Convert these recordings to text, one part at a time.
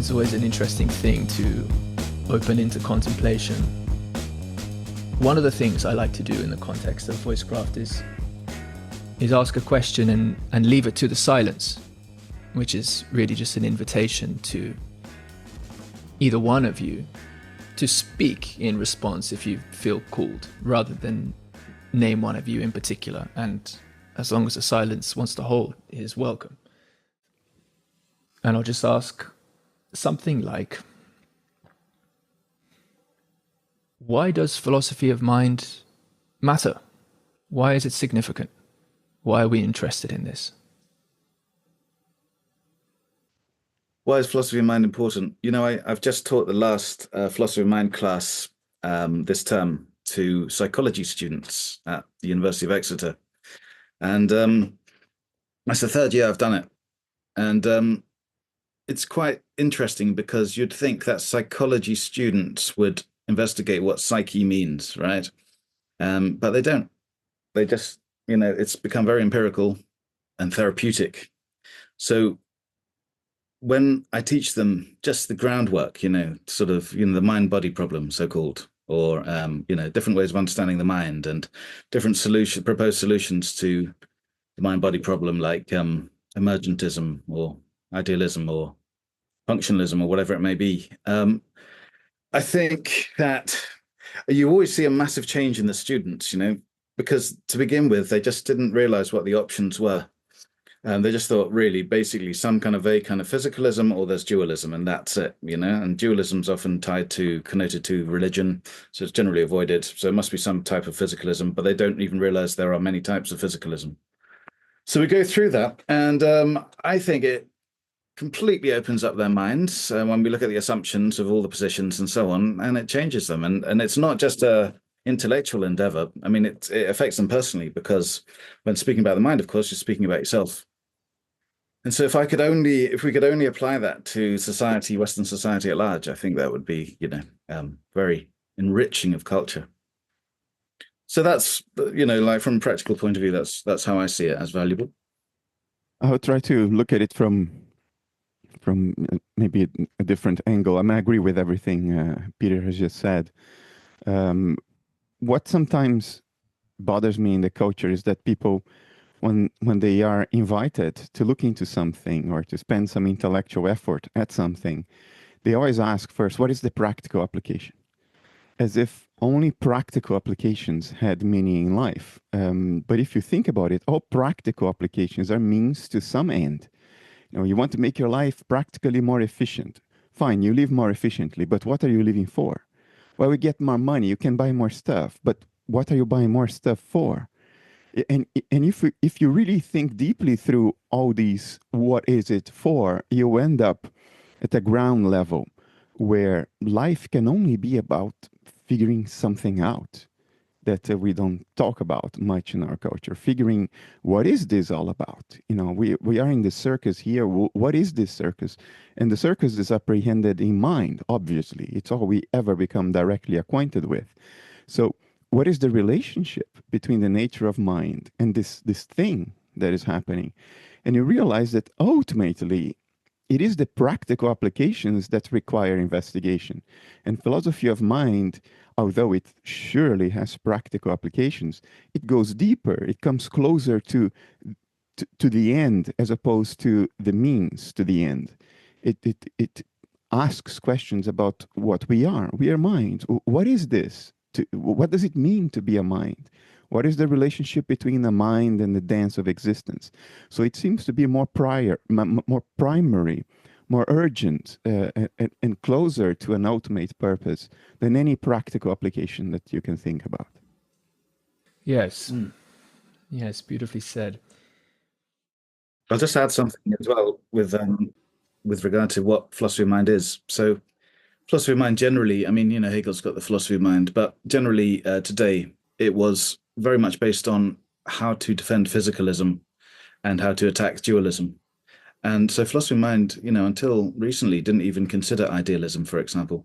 is always an interesting thing to open into contemplation. One of the things I like to do in the context of voicecraft is ask a question and leave it to the silence, which is really just an invitation to either one of you to speak in response if you feel called, rather than name one of you in particular. And as long as the silence wants to hold, is welcome. And I'll just ask something like, why does philosophy of mind matter? Why is it significant? Why are we interested in this? Why is philosophy of mind important? You know, I've just taught the last philosophy of mind class this term to psychology students at the University of Exeter. And that's the third year I've done it. And it's quite interesting because you'd think that psychology students would investigate what psyche means, right? But they don't. They just, you know, it's become very empirical and therapeutic. So when I teach them just the groundwork, you know, sort of, you know, the mind-body problem, so-called, or, you know, different ways of understanding the mind and different proposed solutions to the mind-body problem, like emergentism or idealism or functionalism or whatever it may be. I think that you always see a massive change in the students, you know, because to begin with, they just didn't realize what the options were. They just thought really basically some kind of vague kind of physicalism, or there's dualism, and that's it, you know, and dualism's often connoted to religion, so it's generally avoided. So it must be some type of physicalism, but they don't even realize there are many types of physicalism. So we go through that, and I think it completely opens up their minds when we look at the assumptions of all the positions and so on, and it changes them. And it's not just a intellectual endeavor. I mean, it affects them personally, because when speaking about the mind, of course, you're speaking about yourself. And so if we could only apply that to society, Western society at large, I think that would be, you know, very enriching of culture. So that's, you know, like from a practical point of view, that's how I see it as valuable. I'll try to look at it from maybe a different angle. I agree with everything Peter has just said. What sometimes bothers me in the culture is that people, when they are invited to look into something or to spend some intellectual effort at something, they always ask first, what is the practical application? As if only practical applications had meaning in life. But if you think about it, all practical applications are means to some end. You know, you want to make your life practically more efficient. Fine, you live more efficiently, but what are you living for? Well, we get more money, you can buy more stuff, but what are you buying more stuff for? And if you really think deeply through all these, what is it for, you end up at a ground level where life can only be about figuring something out that we don't talk about much in our culture, figuring what is this all about? You know, we are in the circus here. What is this circus? And the circus is apprehended in mind, obviously. It's all we ever become directly acquainted with. So what is the relationship between the nature of mind and this thing that is happening? And you realize that ultimately, it is the practical applications that require investigation. And philosophy of mind, although it surely has practical applications, it goes deeper. It comes closer to the end as opposed to the means to the end. It asks questions about what we are. We are mind. What is this? What does it mean to be a mind? What is the relationship between the mind and the dance of existence? So it seems to be more primary, more urgent, and closer to an ultimate purpose than any practical application that you can think about. Yes. Yes, beautifully said. I'll just add something as well with regard to what philosophy of mind is. So philosophy of mind generally, I mean, you know, Hegel's got the philosophy of mind, but generally today it was very much based on how to defend physicalism and how to attack dualism. And so philosophy of mind, you know, until recently didn't even consider idealism, for example,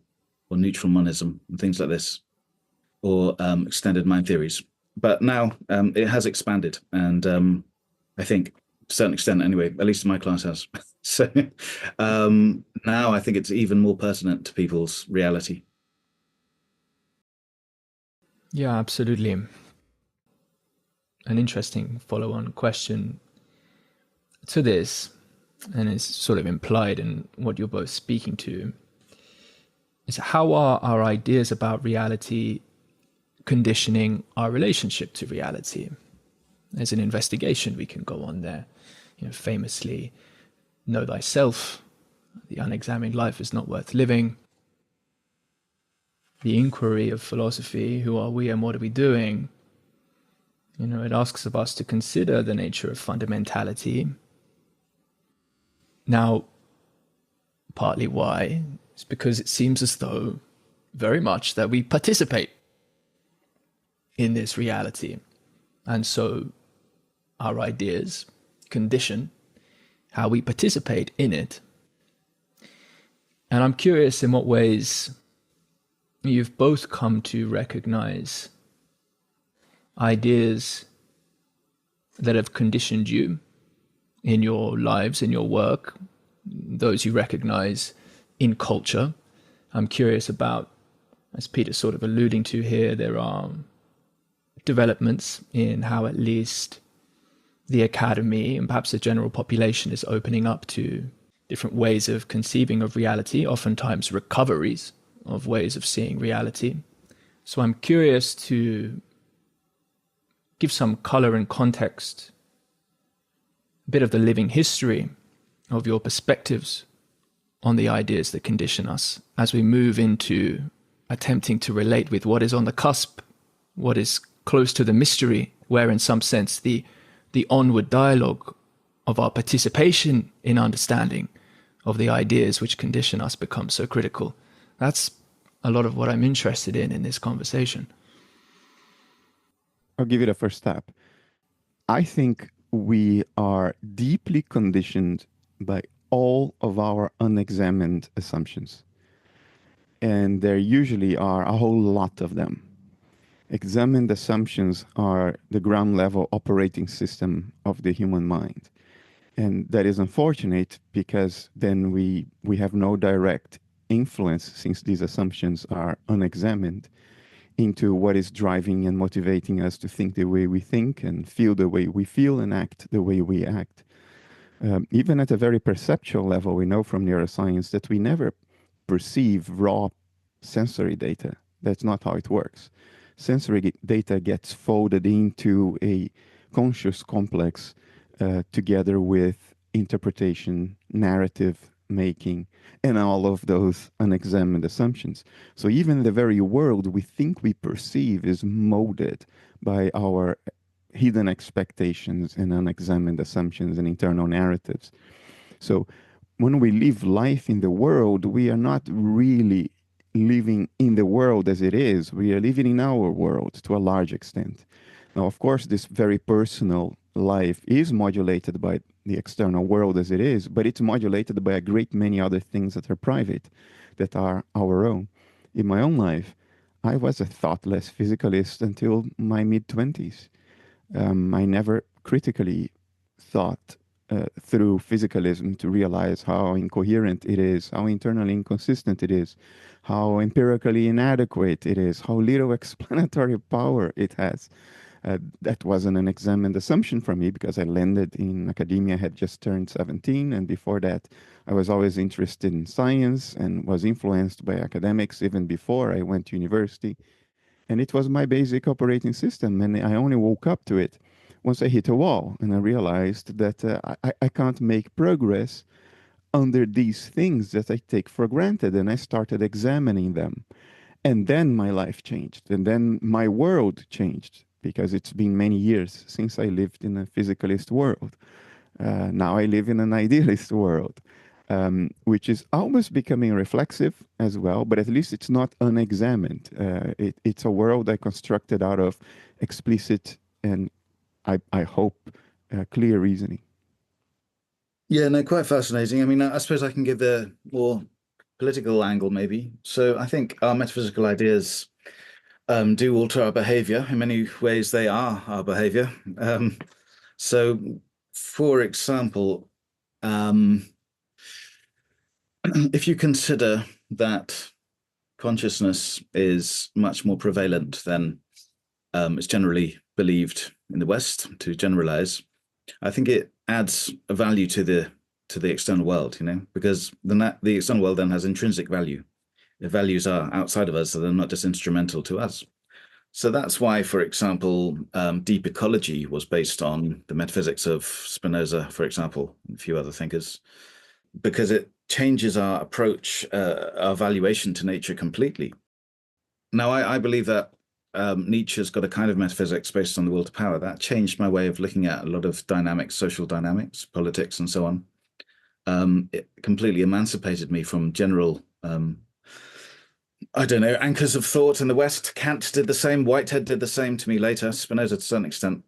or neutral monism and things like this, or extended mind theories. But now it has expanded, and I think to a certain extent anyway, at least my class has. So now I think it's even more pertinent to people's reality. Yeah, absolutely. An interesting follow-on question to this, and it's sort of implied in what you're both speaking to, is how are our ideas about reality conditioning our relationship to reality? There's an investigation we can go on there. Famously, know thyself, the unexamined life is not worth living. The inquiry of philosophy, who are we and what are we doing? It asks of us to consider the nature of fundamentality. Now, partly why is because it seems as though very much that we participate in this reality. And so our ideas condition how we participate in it. And I'm curious in what ways you've both come to recognize ideas that have conditioned you in your lives, in your work, those you recognize in culture. I'm curious about, as Peter's sort of alluding to here, there are developments in how at least the academy and perhaps the general population is opening up to different ways of conceiving of reality, oftentimes recoveries of ways of seeing reality. So I'm curious to give some color and context, a bit of the living history of your perspectives on the ideas that condition us as we move into attempting to relate with what is on the cusp, what is close to the mystery, where in some sense the onward dialogue of our participation in understanding of the ideas which condition us becomes so critical. That's a lot of what I'm interested in this conversation. I'll give it a first step. I think we are deeply conditioned by all of our unexamined assumptions. And there usually are a whole lot of them. Examined assumptions are the ground level operating system of the human mind. And that is unfortunate because then we have no direct influence, since these assumptions are unexamined, into what is driving and motivating us to think the way we think and feel the way we feel and act the way we act. Even at a very perceptual level, we know from neuroscience that we never perceive raw sensory data. That's not how it works. Sensory data gets folded into a conscious complex together with interpretation, narrative making, and all of those unexamined assumptions. So even the very world we think we perceive is molded by our hidden expectations and unexamined assumptions and internal narratives. So when we live life in the world, we are not really living in the world as it is. We are living in our world to a large extent. Now, of course, this very personal life is modulated by the external world as it is, but it's modulated by a great many other things that are private, that are our own. In my own life, I was a thoughtless physicalist until my mid-20s. I never critically thought through physicalism to realize how incoherent it is, how internally inconsistent it is, how empirically inadequate it is, how little explanatory power it has. That wasn't an examined assumption for me because I landed in academia, had just turned 17, and before that I was always interested in science and was influenced by academics even before I went to university. And it was my basic operating system, and I only woke up to it once I hit a wall, and I realized that I can't make progress under these things that I take for granted, and I started examining them. And then my life changed, and then my world changed, because it's been many years since I lived in a physicalist world. Now I live in an idealist world, which is almost becoming reflexive as well, but at least it's not unexamined. It's a world I constructed out of explicit and I hope clear reasoning. Yeah, no, quite fascinating. I mean, I suppose I can give the more political angle maybe. So I think our metaphysical ideas do alter our behavior. In many ways, they are our behavior. So, for example, if you consider that consciousness is much more prevalent than it's generally believed in the West, to generalize, I think it adds a value to the external world, because the external world then has intrinsic value. The values are outside of us, so they're not just instrumental to us. So that's why, for example, deep ecology was based on the metaphysics of Spinoza, for example, and a few other thinkers, because it changes our approach, our valuation to nature completely. Now, I believe that Nietzsche's got a kind of metaphysics based on the will to power. That changed my way of looking at a lot of dynamics, social dynamics, politics, and so on. It completely emancipated me from general, anchors of thought in the West. Kant did the same. Whitehead did the same to me later. Spinoza to a certain extent.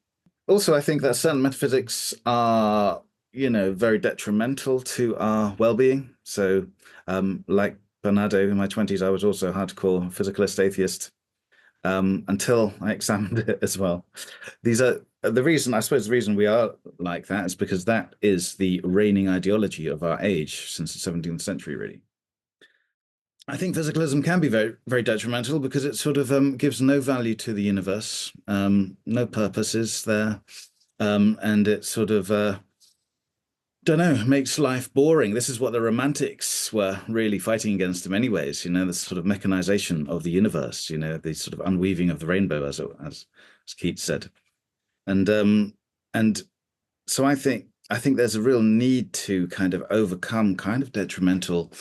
Also, I think that certain metaphysics are, very detrimental to our well-being. So, like Bernardo, in my 20s, I was also a hardcore physicalist atheist until I examined it as well. These are the reason we are like that is because that is the reigning ideology of our age since the 17th century, really. I think physicalism can be very, very detrimental because it sort of gives no value to the universe, no purpose is there, and it sort of makes life boring. This is what the Romantics were really fighting against in many ways, the sort of mechanization of the universe, the sort of unweaving of the rainbow, as Keats said. And so I think there's a real need to kind of overcome kind of detrimental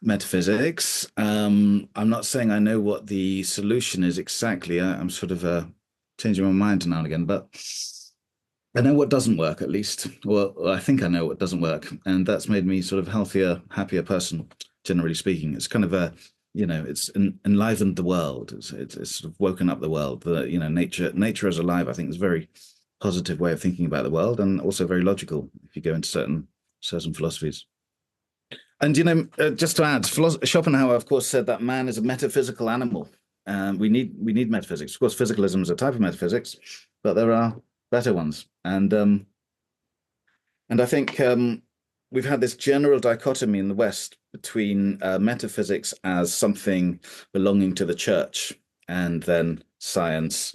metaphysics. I'm not saying I know what the solution is exactly. I'm sort of changing my mind now and again, but I know what doesn't work, at least. Well, I think I know what doesn't work, and that's made me sort of healthier, happier person, generally speaking. It's kind of it's enlivened the world. It's sort of woken up the world. Nature is alive. I think is a very positive way of thinking about the world, and also very logical if you go into certain philosophies. And just to add, Schopenhauer, of course, said that man is a metaphysical animal. We need metaphysics. Of course, physicalism is a type of metaphysics, but there are better ones. And I think we've had this general dichotomy in the West between metaphysics as something belonging to the church and then science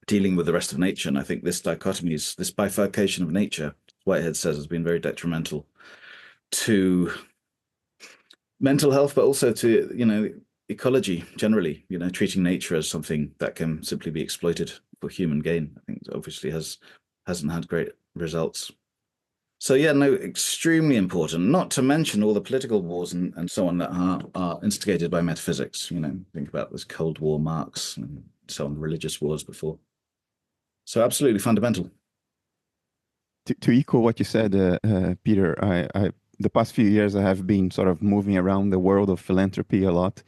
dealing with the rest of nature. And I think this dichotomy, this bifurcation of nature, Whitehead says, has been very detrimental to mental health, but also to, ecology generally, treating nature as something that can simply be exploited for human gain. I think obviously hasn't had great results. So yeah, no, extremely important, not to mention all the political wars and so on that are instigated by metaphysics. Think about this Cold War, Marx, and so on, religious wars before. So absolutely fundamental. To echo what you said, Peter, I the past few years I have been sort of moving around the world of philanthropy a lot.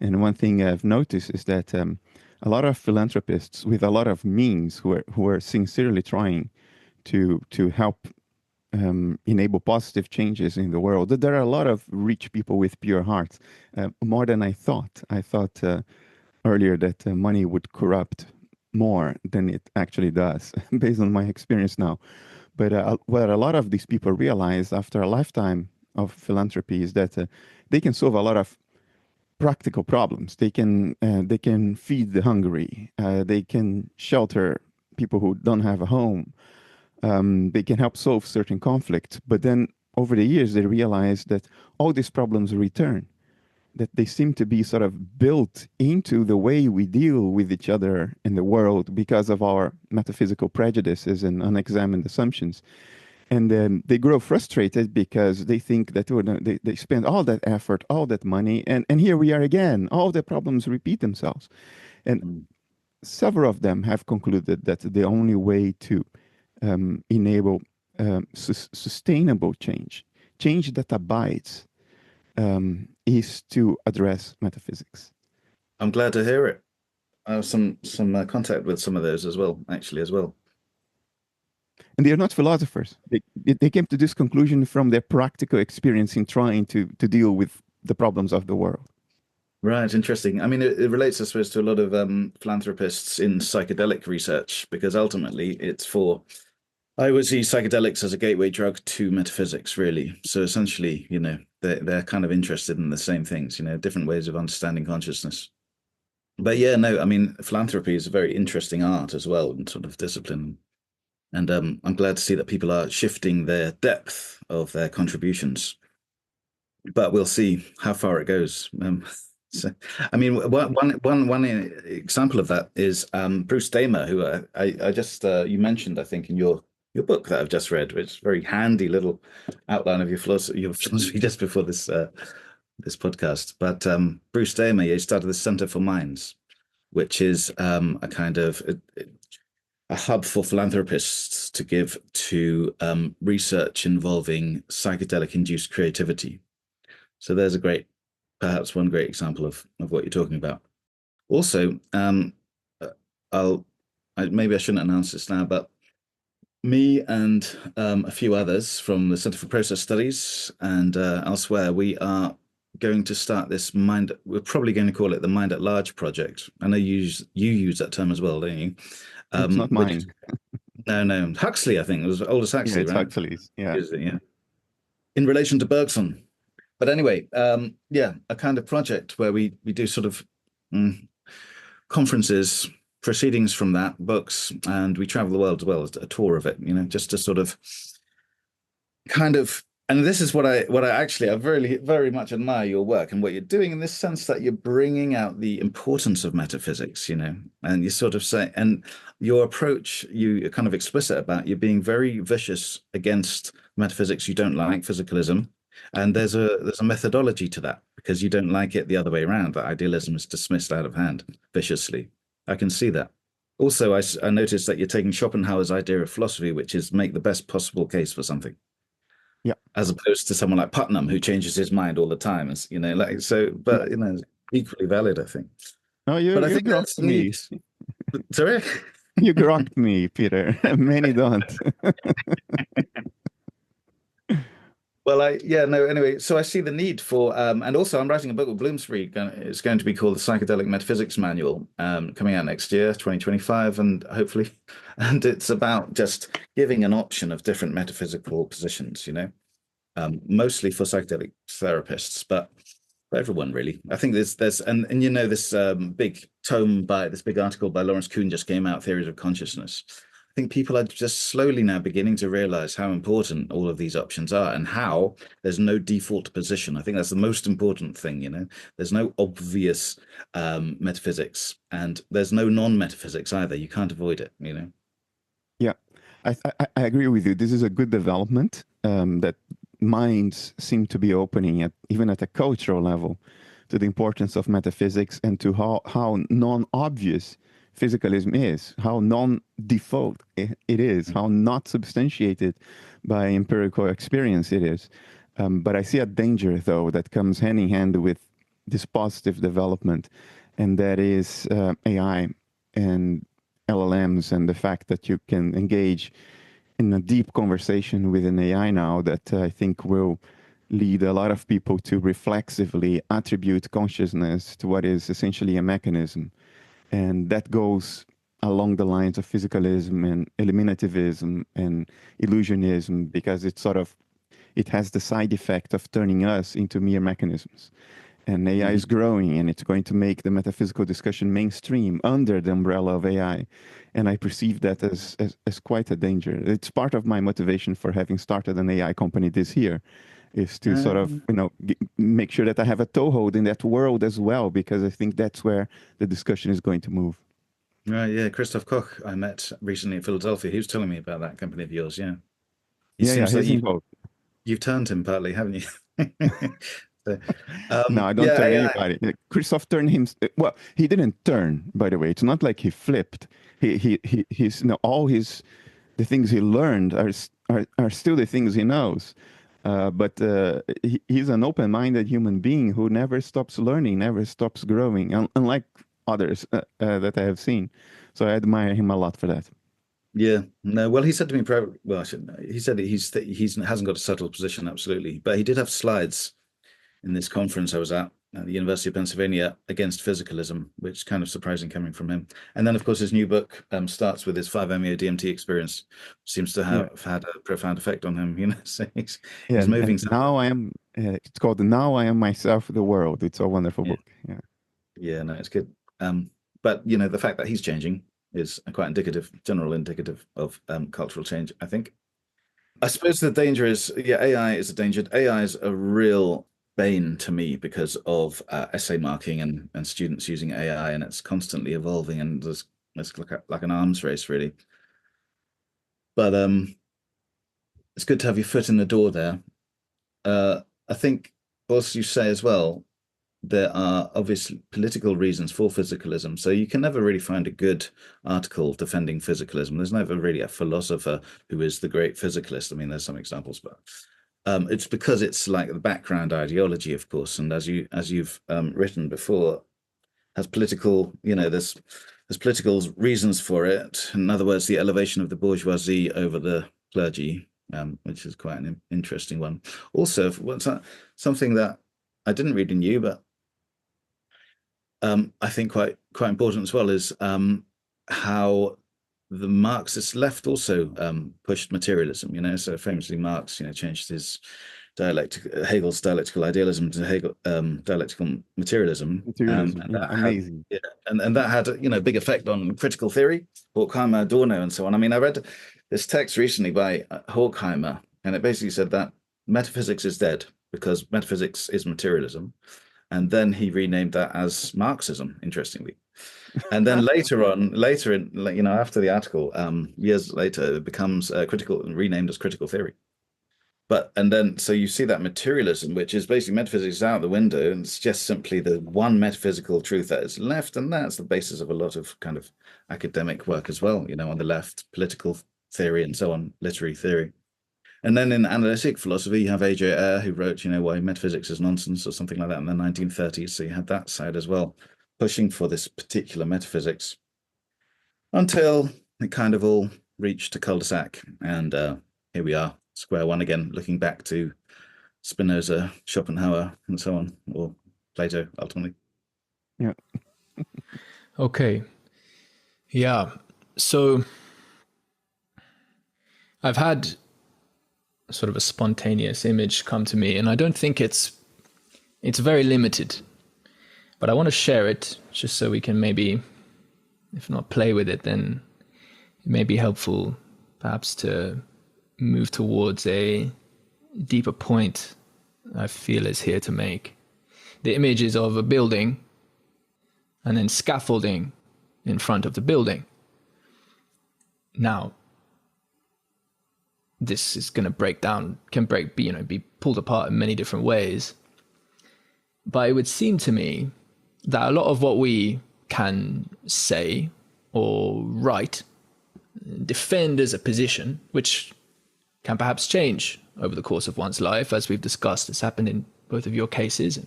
And one thing I've noticed is that a lot of philanthropists with a lot of means who are sincerely trying to help enable positive changes in the world. There are a lot of rich people with pure hearts, more than I thought. I thought earlier that money would corrupt more than it actually does, based on my experience now. But what a lot of these people realize after a lifetime of philanthropy is that they can solve a lot of practical problems. They can feed the hungry. They can shelter people who don't have a home. They can help solve certain conflicts. But then over the years, they realize that all these problems return, that they seem to be sort of built into the way we deal with each other in the world because of our metaphysical prejudices and unexamined assumptions. And then they grow frustrated because they think that they spend all that effort, all that money, and here we are again. All the problems repeat themselves. And several of them have concluded that the only way to enable sustainable change that abides, is to address metaphysics. I'm glad to hear it. I have some contact with some of those as well. And they are not philosophers. They came to this conclusion from their practical experience in trying to deal with the problems of the world. Right, interesting. I mean, it relates, I suppose, to a lot of philanthropists in psychedelic research, because ultimately I would see psychedelics as a gateway drug to metaphysics, really. So essentially, they're kind of interested in the same things, different ways of understanding consciousness. But yeah, no, I mean, philanthropy is a very interesting art as well, and sort of discipline. And I'm glad to see that people are shifting their depth of their contributions. But we'll see how far it goes. So, I mean, one example of that is Bruce Damer, who I just you mentioned, I think, in your book that I've just read, which is a very handy little outline of your philosophy just before this podcast. But Bruce Damer, he started the Center for Minds, which is a kind of a hub for philanthropists to give to research involving psychedelic-induced creativity. So there's perhaps one great example of what you're talking about. Also, maybe I shouldn't announce this now, but me and a few others from the Center for Process Studies and elsewhere, we are going to start this we're probably going to call it the Mind at Large project. I know you use that term as well, don't you? It's not mine. No. Huxley, I think. It was Aldous Huxley, it's right? Huxley's, yeah. In relation to Bergson. But anyway, a kind of project where we do sort of conferences, proceedings from that, books, and we travel the world as well, a tour of it, just to sort of kind of, and this is what I very, very much admire your work and what you're doing in this sense that you're bringing out the importance of metaphysics, and you sort of say, and your approach, you're kind of explicit about, you're being very vicious against metaphysics you don't like, physicalism. And there's a methodology to that because you don't like it the other way around, that idealism is dismissed out of hand viciously. I can see that. Also, I noticed that you're taking Schopenhauer's idea of philosophy, which is make the best possible case for something. Yeah. As opposed to someone like Putnam who changes his mind all the time. But equally valid, I think. No, you grokked me. Sorry? You grokked me, Peter. Many don't. Well, anyway, so I see the need for, and also I'm writing a book with Bloomsbury. It's going to be called the Psychedelic Metaphysics Manual, coming out next year, 2025, and hopefully, and it's about just giving an option of different metaphysical positions, mostly for psychedelic therapists, but for everyone really. I think there's this big big article by Lawrence Kuhn just came out, Theories of Consciousness. I think people are just slowly now beginning to realize how important all of these options are and how there's no default position. I think that's the most important thing, There's no obvious metaphysics and there's no non-metaphysics either. You can't avoid it, Yeah, I agree with you. This is a good development that minds seem to be opening even at a cultural level to the importance of metaphysics and to how non-obvious physicalism is, how non-default it is, how not substantiated by empirical experience it is. But I see a danger, though, that comes hand in hand with this positive development, and that is AI and LLMs and the fact that you can engage in a deep conversation with an AI now that I think will lead a lot of people to reflexively attribute consciousness to what is essentially a mechanism. And that goes along the lines of physicalism and eliminativism and illusionism, because it has the side effect of turning us into mere mechanisms. And AI is growing, and it's going to make the metaphysical discussion mainstream under the umbrella of AI. And I perceive that as quite a danger. It's part of my motivation for having started an AI company this year, is to sort of, make sure that I have a toehold in that world as well, because I think that's where the discussion is going to move. Right, yeah. Christoph Koch, I met recently in Philadelphia. He was telling me about that company of yours, yeah. He's involved. You've turned him partly, haven't you? So, no, I don't turn anybody. Christoph turned him. Well, he didn't turn, by the way. It's not like he flipped. He's all the things he learned are still the things he knows. But he's an open-minded human being who never stops learning, never stops growing, unlike others that I have seen. So I admire him a lot for that. Yeah, no. Well, he said to me, he said he hasn't got a settled position, absolutely, but he did have slides in this conference I was at, at the University of Pennsylvania against physicalism, which is kind of surprising coming from him. And then, of course, his new book starts with his 5-MeO-DMT experience. Seems to have had a profound effect on him. You know, so he's moving. And now I am. It's called "Now I Am Myself, the World." It's a wonderful book. Yeah, no, it's good. But you know, the fact that he's changing is quite general indicative of cultural change, I think. I suppose the danger is, AI is a danger. AI is a real bane to me because of essay marking and students using AI, and it's constantly evolving, and it's like an arms race, really. But it's good to have your foot in the door there. I think, also you say as well, there are obviously political reasons for physicalism. So you can never really find a good article defending physicalism. There's never really a philosopher who is the great physicalist. I mean, there's some examples, but it's because it's like the background ideology, of course. And as you've written before, has political, there's political reasons for it. In other words, the elevation of the bourgeoisie over the clergy, which is quite an interesting one. Also, something that I didn't read in you, but I think quite important as well is how the Marxist left also pushed materialism. So famously Marx, changed his Hegel's dialectical idealism to dialectical materialism. Amazing. And that had a big effect on critical theory, Horkheimer, Adorno, and so on. I mean, I read this text recently by Horkheimer, and it basically said that metaphysics is dead because metaphysics is materialism. And then he renamed that as Marxism, interestingly. And then later after the article, years later, it becomes renamed as critical theory. So you see that materialism, which is basically metaphysics, is out the window, and it's just simply the one metaphysical truth that is left, and that's the basis of a lot of kind of academic work as well. On the left, political theory and so on, literary theory. And then in analytic philosophy, you have A.J. Ayer, who wrote, why metaphysics is nonsense or something like that in the 1930s. So you had that side as well, pushing for this particular metaphysics until it kind of all reached a cul-de-sac. And here we are, square one again, looking back to Spinoza, Schopenhauer, and so on, or Plato, ultimately. Yeah. Okay. Yeah. So I've had sort of a spontaneous image come to me, and I don't think it's very limited, but I want to share it just so we can maybe, if not play with it, then it may be helpful perhaps to move towards a deeper point I feel is here to make. The image is of a building and then scaffolding in front of the building. Now, this is going to be pulled apart in many different ways. But it would seem to me that a lot of what we can say or write, defend as a position, which can perhaps change over the course of one's life, as we've discussed, has happened in both of your cases, and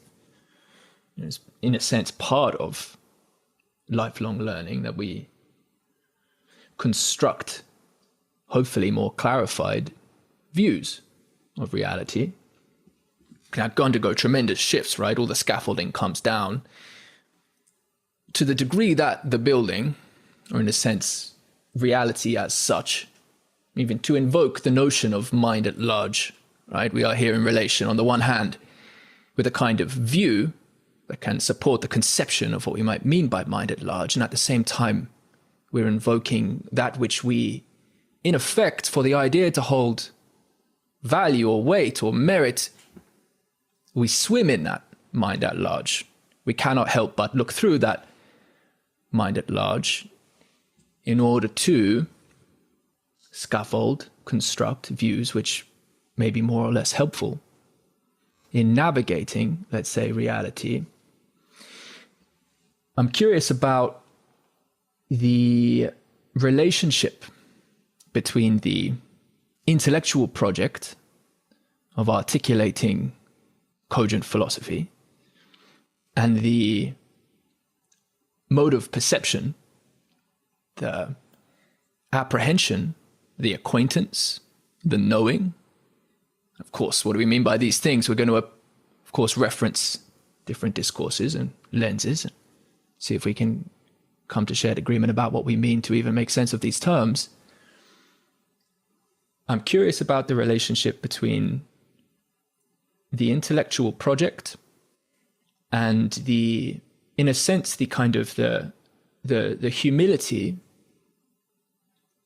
it's in a sense part of lifelong learning that we construct hopefully more clarified views of reality. Can undergo tremendous shifts, right? All the scaffolding comes down to the degree that the building, or in a sense, reality as such, even to invoke the notion of mind at large, right? We are here in relation, on the one hand, with a kind of view that can support the conception of what we might mean by mind at large, and at the same time, we're invoking that which we, in effect, for the idea to hold value or weight or merit, we swim in that mind at large. We cannot help but look through that mind at large in order to scaffold, construct views which may be more or less helpful in navigating, let's say, reality. I'm curious about the relationship between the intellectual project of articulating cogent philosophy and the mode of perception, the apprehension, the acquaintance, the knowing. Of course, what do we mean by these things? We're going to, of course, reference different discourses and lenses, and see if we can come to shared agreement about what we mean to even make sense of these terms. I'm curious about the relationship between the intellectual project and in a sense, the kind of the humility,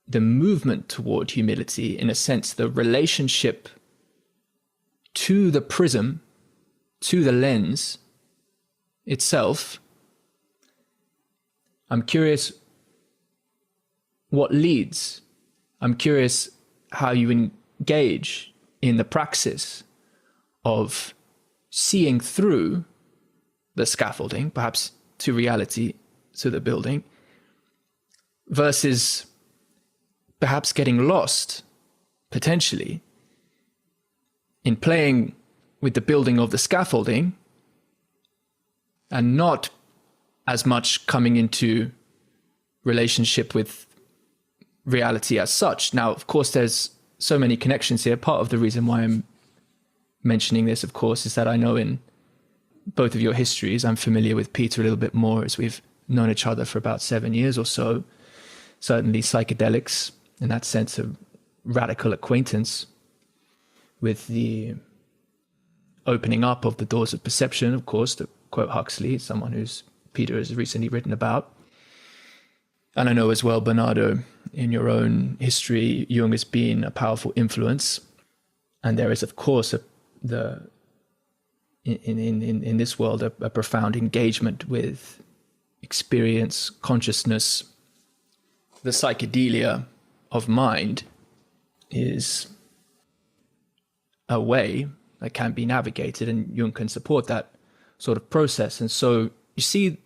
the movement toward humility, in a sense, the relationship to the prism, to the lens itself. I'm curious what leads. I'm curious how you engage in the praxis of seeing through the scaffolding, perhaps to reality, to the building, versus perhaps getting lost, potentially, in playing with the building of the scaffolding and not as much coming into relationship with reality as such. Now, of course, there's so many connections here. Part of the reason why I'm mentioning this, of course, is that I know in both of your histories, I'm familiar with Peter a little bit more, as we've known each other for about 7 years or so. Certainly psychedelics, in that sense, a radical acquaintance with the opening up of the doors of perception, of course, to quote Huxley, someone who's Peter has recently written about. And I know as well, Bernardo, in your own history, Jung has been a powerful influence. And there is, of course, in this world, a profound engagement with experience, consciousness. The psychedelia of mind is a way that can be navigated, and Jung can support that sort of process. And so you see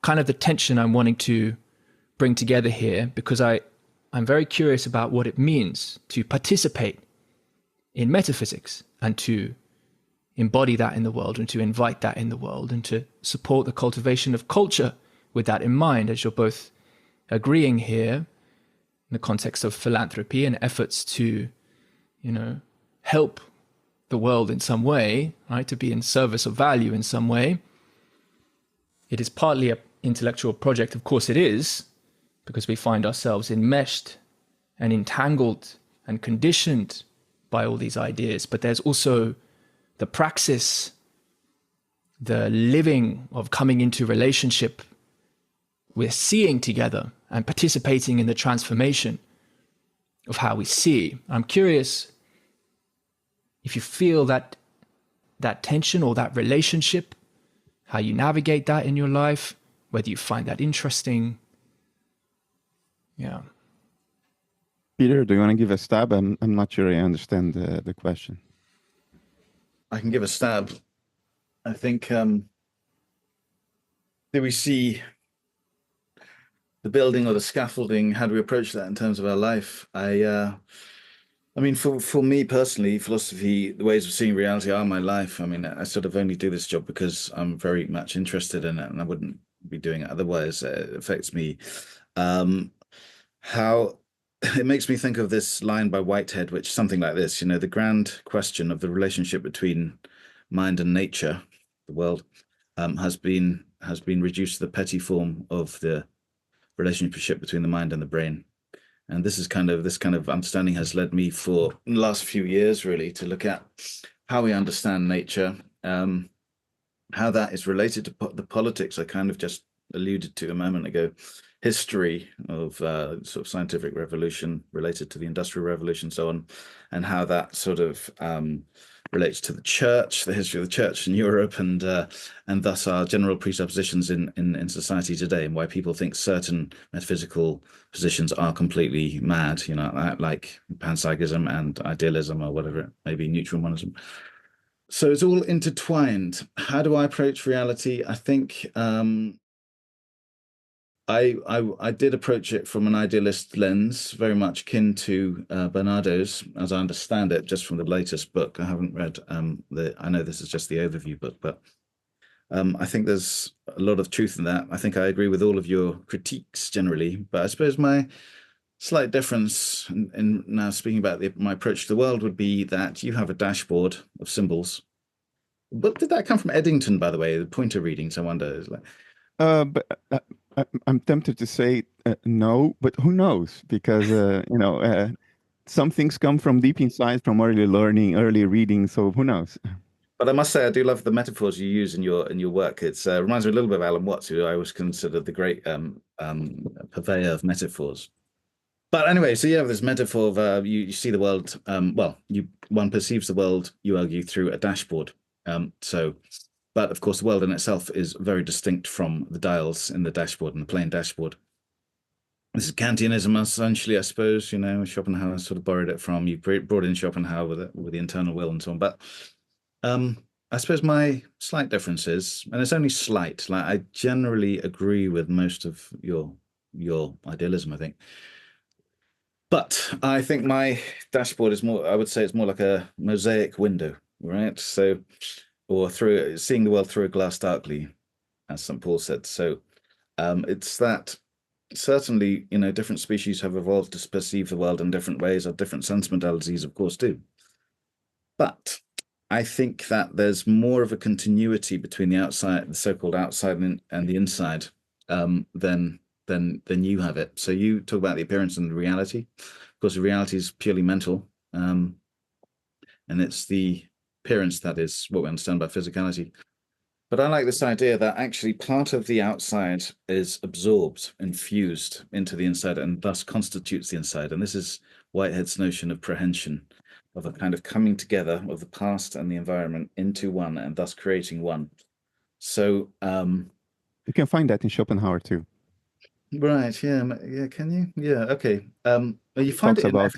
kind of the tension I'm wanting to bring together here, because I'm very curious about what it means to participate in metaphysics and to embody that in the world and to invite that in the world and to support the cultivation of culture with that in mind, as you're both agreeing here in the context of philanthropy and efforts to, help the world in some way, right? To be in service of value in some way. It is partly an intellectual project, of course it is, because we find ourselves enmeshed and entangled and conditioned by all these ideas. But there's also the praxis, the living of coming into relationship with seeing together and participating in the transformation of how we see. I'm curious if you feel that tension or that relationship, how you navigate that in your life, whether you find that interesting. Yeah. Peter, do you want to give a stab? I'm not sure I understand the question. I can give a stab. I think, do we see the building or the scaffolding? How do we approach that in terms of our life? I mean, for me personally, philosophy, the ways of seeing reality are my life. I mean, I sort of only do this job because I'm very much interested in it, and I wouldn't be doing it otherwise. It affects me. How it makes me think of this line by Whitehead, which is something like this: the grand question of the relationship between mind and nature, the world, has been reduced to the petty form of the relationship between the mind and the brain. And this kind of understanding has led me for the last few years, really, to look at how we understand nature, how that is related to the politics I kind of just alluded to a moment ago, history of sort of scientific revolution related to the Industrial Revolution, so on, and how that sort of relates to the church, the history of the church in Europe, and thus our general presuppositions in society today, and why people think certain metaphysical positions are completely mad, like panpsychism and idealism, or whatever it may be, neutral monism. So it's all intertwined. How do I approach reality? I think I did approach it from an idealist lens, very much akin to Bernardo's, as I understand it, just from the latest book. I haven't read I know this is just the overview book, but I think there's a lot of truth in that. I think I agree with all of your critiques generally, but I suppose my slight difference in now speaking about my approach to the world would be that you have a dashboard of symbols, But did that come from Eddington, by the way? The pointer readings, I wonder. Is like, But I'm tempted to say no, but who knows? Because some things come from deep inside, from early learning, early reading. So who knows? but I must say, I do love the metaphors you use in your work. It's reminds me a little bit of Alan Watts, who I always considered the great purveyor of metaphors. But anyway, so you have this metaphor of you see the world. Well, one perceives the world, you argue, through a dashboard. But of course, the world in itself is very distinct from the dials in the dashboard and the plain dashboard. This is Kantianism, essentially, I suppose. Schopenhauer sort of borrowed it from. You brought in Schopenhauer with the internal will and so on. But I suppose my slight difference is, and it's only slight, like I generally agree with most of your idealism, I think. But I think my dashboard is more, I would say it's more like a mosaic window, right? So, or seeing the world through a glass darkly, as St. Paul said. So it's that certainly, different species have evolved to perceive the world in different ways, or different sense modalities, of course, do. But I think that there's more of a continuity between the outside, the so-called outside and the inside, than you have it. So you talk about the appearance and the reality. Of course, the reality is purely mental, and it's the appearance that is what we understand by physicality. But I like this idea that actually part of the outside is absorbed, infused into the inside, and thus constitutes the inside. And this is Whitehead's notion of prehension, of a kind of coming together of the past and the environment into one, and thus creating one. So you can find that in Schopenhauer too. Right, yeah, can you? Yeah, okay. You find Talks about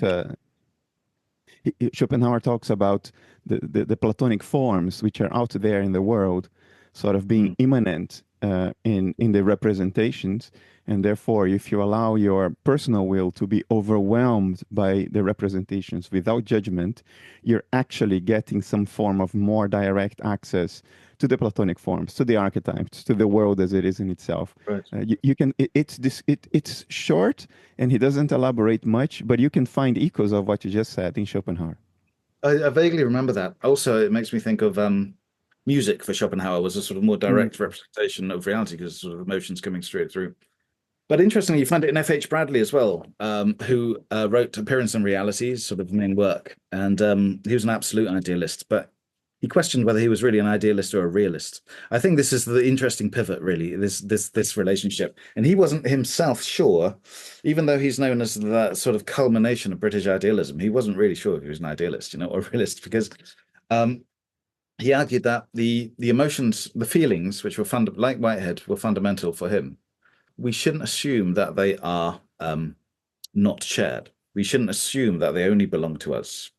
Schopenhauer talks about the Platonic forms which are out there in the world, sort of being immanent in the representations, and therefore, if you allow your personal will to be overwhelmed by the representations without judgment, you're actually getting some form of more direct access to the Platonic forms, to the archetypes, to the world as it is in itself. Right. It's short, and he doesn't elaborate much, but you can find echoes of what you just said in Schopenhauer. I vaguely remember that. Also, it makes me think of music for Schopenhauer was a sort of more direct representation of reality, because sort of emotions coming straight through. But interestingly, you find it in F.H. Bradley as well, who wrote Appearance and Realities, sort of the main work. And he was an absolute idealist, but he questioned whether he was really an idealist or a realist. I think this is the interesting pivot, really, this relationship. And he wasn't himself sure, even though he's known as the sort of culmination of British idealism. He wasn't really sure if he was an idealist, or a realist, because he argued that the emotions, the feelings, which were like Whitehead, were fundamental for him. We shouldn't assume that they are not shared. We shouldn't assume that they only belong to us.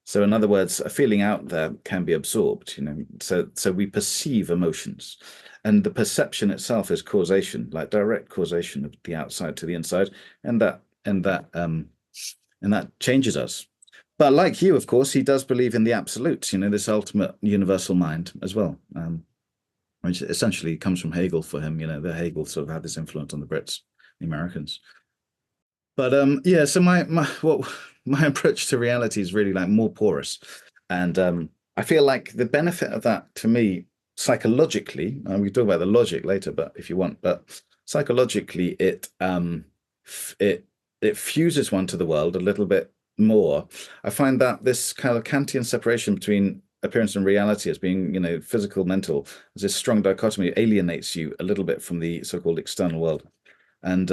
So in other words, a feeling out there can be absorbed, so we perceive emotions, and the perception itself is causation, like direct causation of the outside to the inside, and that changes us. But like you, of course, he does believe in the absolute, this ultimate universal mind as well, which essentially comes from Hegel for him. The Hegel sort of had this influence on the Brits, the Americans. But so my approach to reality is really like more porous, and I feel like the benefit of that to me psychologically, and we can talk about the logic later, but if you want, but psychologically it fuses one to the world a little bit more. I find that this kind of Kantian separation between appearance and reality as being, physical, mental, as this strong dichotomy alienates you a little bit from the so-called external world. And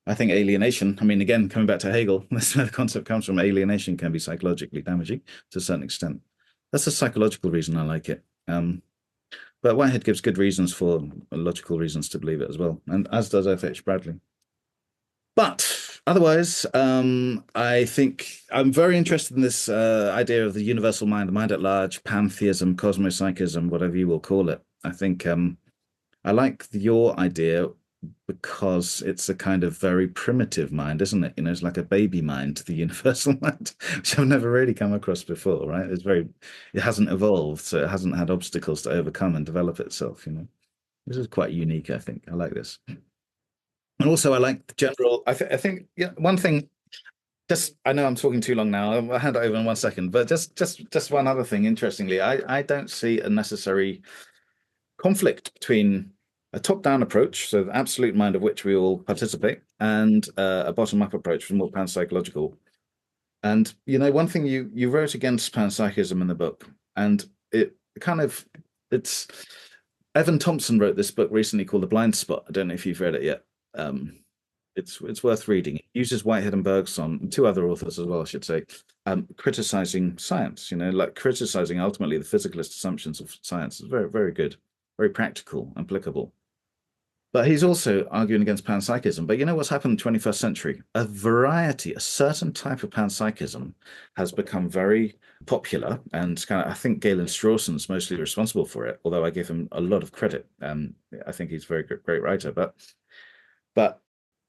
I think alienation, again, coming back to Hegel, that's where the concept comes from. Alienation can be psychologically damaging to a certain extent. That's a psychological reason I like it. But Whitehead gives good reasons for logical reasons to believe it as well, and as does F.H. Bradley. But otherwise, I think I'm very interested in this idea of the universal mind, the mind at large, pantheism, cosmopsychism, whatever you will call it. I think I like your idea because it's a kind of very primitive mind, isn't it? It's like a baby mind, the universal mind, which I've never really come across before, right? It hasn't evolved, so it hasn't had obstacles to overcome and develop itself, This is quite unique, I think. I like this. And also I like the general, I think, one thing I know I'm talking too long now. I'll hand it over in 1 second, but just one other thing. Interestingly, I don't see a necessary conflict between a top-down approach, so the absolute mind of which we all participate, and a bottom-up approach, which is more panpsychological. And one thing you wrote against panpsychism in the book, and it's Evan Thompson wrote this book recently called The Blind Spot. I don't know if you've read it yet. It's worth reading. It uses Whitehead and Bergson, and two other authors as well, I should say, criticizing science, like criticizing ultimately the physicalist assumptions of science. Is very, very good, very practical, applicable. But he's also arguing against panpsychism. But you know what's happened in the 21st century? A certain type of panpsychism has become very popular, and I think Galen Strawson's mostly responsible for it, although I give him a lot of credit. I think he's a very great writer. But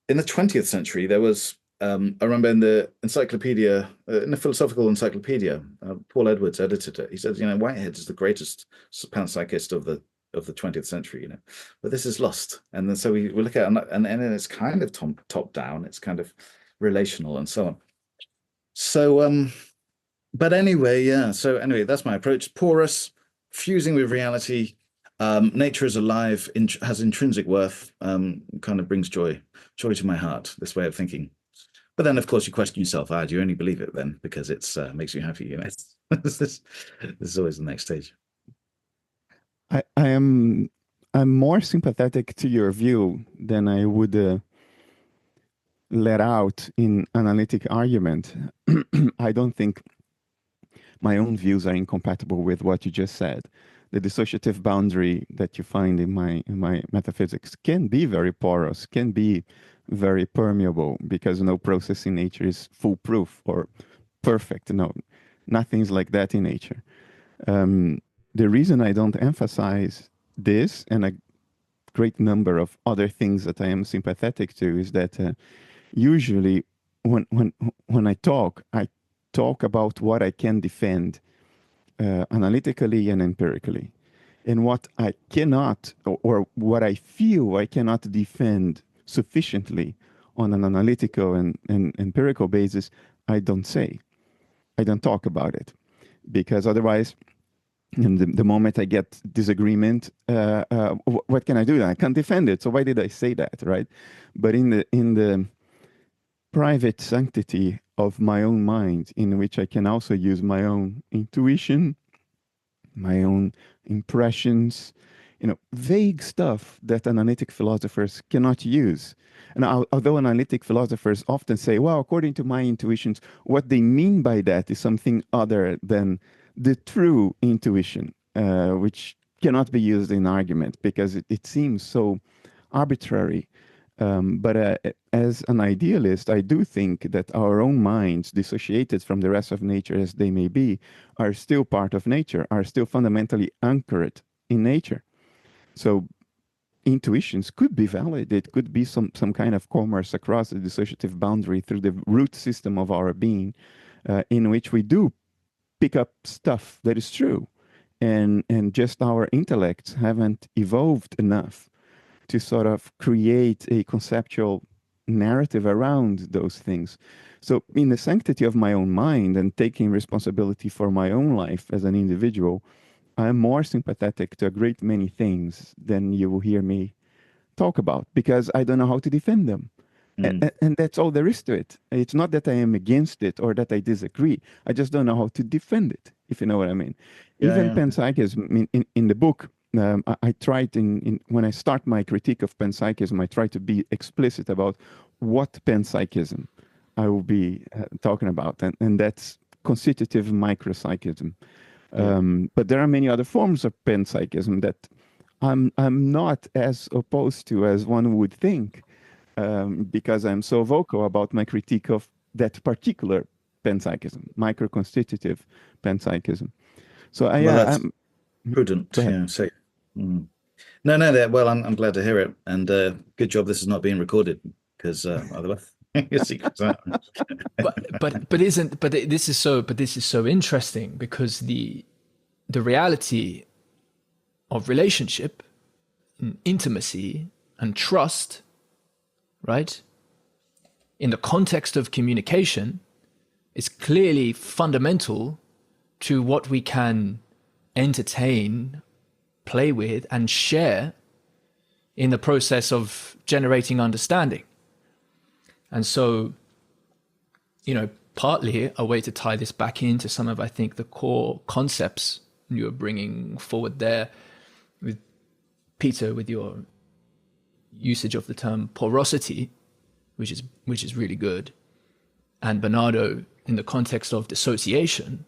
in the 20th century, there was, I remember in the encyclopedia, in the philosophical encyclopedia, Paul Edwards edited it. He said, Whitehead is the greatest panpsychist of the 20th century, but this is lost. And then so we look at it, and then it's kind of top down, it's kind of relational and so on. So, but anyway, that's my approach. Porous, fusing with reality. Nature is alive, has intrinsic worth, kind of brings joy to my heart, this way of thinking. But then, of course, you question yourself, do you only believe it then because it makes you happy? This is always the next stage. I'm more sympathetic to your view than I would let out in analytic argument. I don't think my own views are incompatible with what you just said. The dissociative boundary that you find in my metaphysics can be very porous, can be very permeable, because no process in nature is foolproof or perfect. No, nothing's like that in nature. The reason I don't emphasize this and a great number of other things that I am sympathetic to is that usually when I talk about what I can defend analytically and empirically, and what I cannot, or what I feel I cannot defend sufficiently on an analytical and empirical basis, I don't say. I don't talk about it, because otherwise, in the moment I get disagreement, what can I do? I can't defend it. So why did I say that, right? But in the private sanctity of my own mind, in which I can also use my own intuition, my own impressions, vague stuff that analytic philosophers cannot use. And although analytic philosophers often say, well, according to my intuitions, what they mean by that is something other than the true intuition, which cannot be used in argument because it seems so arbitrary. But as an idealist, I do think that our own minds, dissociated from the rest of nature as they may be, are still part of nature, are still fundamentally anchored in nature. So intuitions could be valid. It could be some kind of commerce across the dissociative boundary through the root system of our being, in which we do pick up stuff that is true, and just our intellects haven't evolved enough to sort of create a conceptual narrative around those things. So in the sanctity of my own mind and taking responsibility for my own life as an individual, I'm more sympathetic to a great many things than you will hear me talk about, because I don't know how to defend them. And that's all there is to it. It's not that I am against it or that I disagree. I just don't know how to defend it, if you know what I mean. Even panpsychism, in the book, I tried when I start my critique of panpsychism, I try to be explicit about what panpsychism I will be talking about, and that's constitutive micropsychism. But there are many other forms of panpsychism that I'm not as opposed to as one would think, because I'm so vocal about my critique of that particular panpsychism, microconstitutive panpsychism. So I'm prudent. So, no. Well, I'm glad to hear it, and good job this is not being recorded, because otherwise your secret's out. but this is so interesting, because the reality of relationship, intimacy, and trust, right, in the context of communication, is clearly fundamental to what we can entertain, play with, and share in the process of generating understanding. And so, partly a way to tie this back into some of, I think, the core concepts you are bringing forward there with Peter, with your usage of the term porosity, which is really good, and Bernardo in the context of dissociation.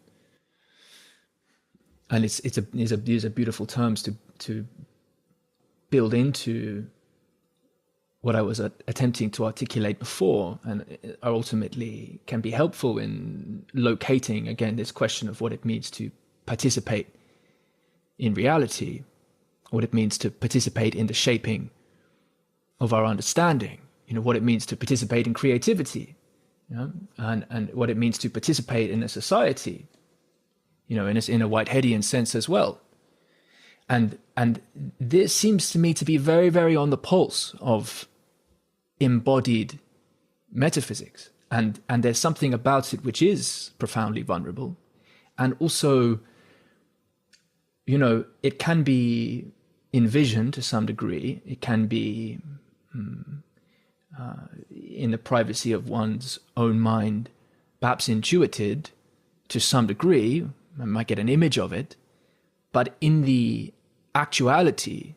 And these are beautiful terms to build into what I was attempting to articulate before, and are ultimately can be helpful in locating, again, this question of what it means to participate in reality, what it means to participate in the shaping of our understanding, what it means to participate in creativity, and what it means to participate in a society, in a Whiteheadian sense as well. And this seems to me to be very, very on the pulse of embodied metaphysics. And there's something about it which is profoundly vulnerable. And also, it can be envisioned to some degree. It can be in the privacy of one's own mind, perhaps intuited to some degree. I might get an image of it. But in the actuality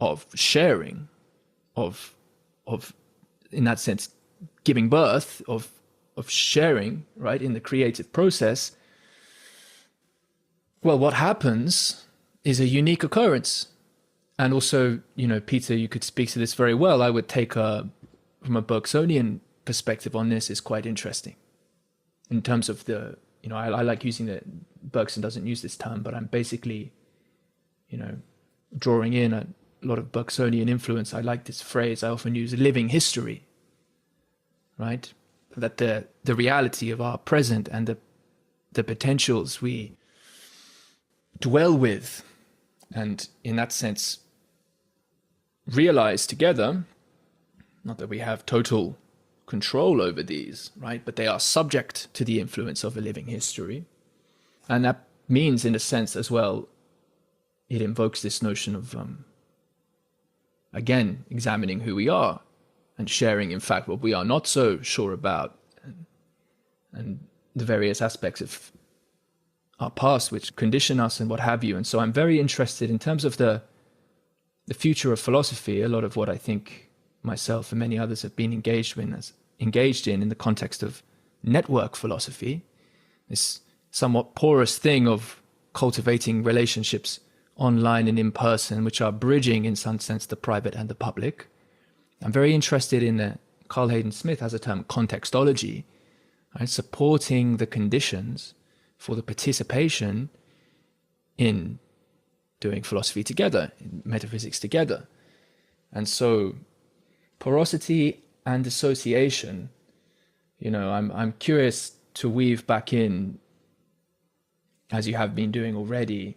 of sharing, of in that sense giving birth, of sharing, right, in the creative process, well, what happens is a unique occurrence. And also, Peter, you could speak to this very well. I would take from a Bergsonian perspective on this, is quite interesting in terms of the, I like using the, Bergson doesn't use this term, but I'm basically drawing in a lot of Bergsonian influence. I like this phrase I often use, living history, right? That the reality of our present and the potentials we dwell with, and in that sense realize together, not that we have total control over these, right? But they are subject to the influence of a living history. And that means, in a sense as well, it invokes this notion of, again, examining who we are and sharing, in fact, what we are not so sure about, and the various aspects of our past which condition us and what have you. And so I'm very interested in terms of the future of philosophy. A lot of what I think myself and many others have been engaged in the context of network philosophy, this somewhat porous thing of cultivating relationships online and in person, which are bridging, in some sense, the private and the public. I'm very interested in Carl Hayden Smith has a term, contextology, right? Supporting the conditions for the participation in doing philosophy together, in metaphysics together. And so porosity and dissociation, I'm curious to weave back in, as you have been doing already,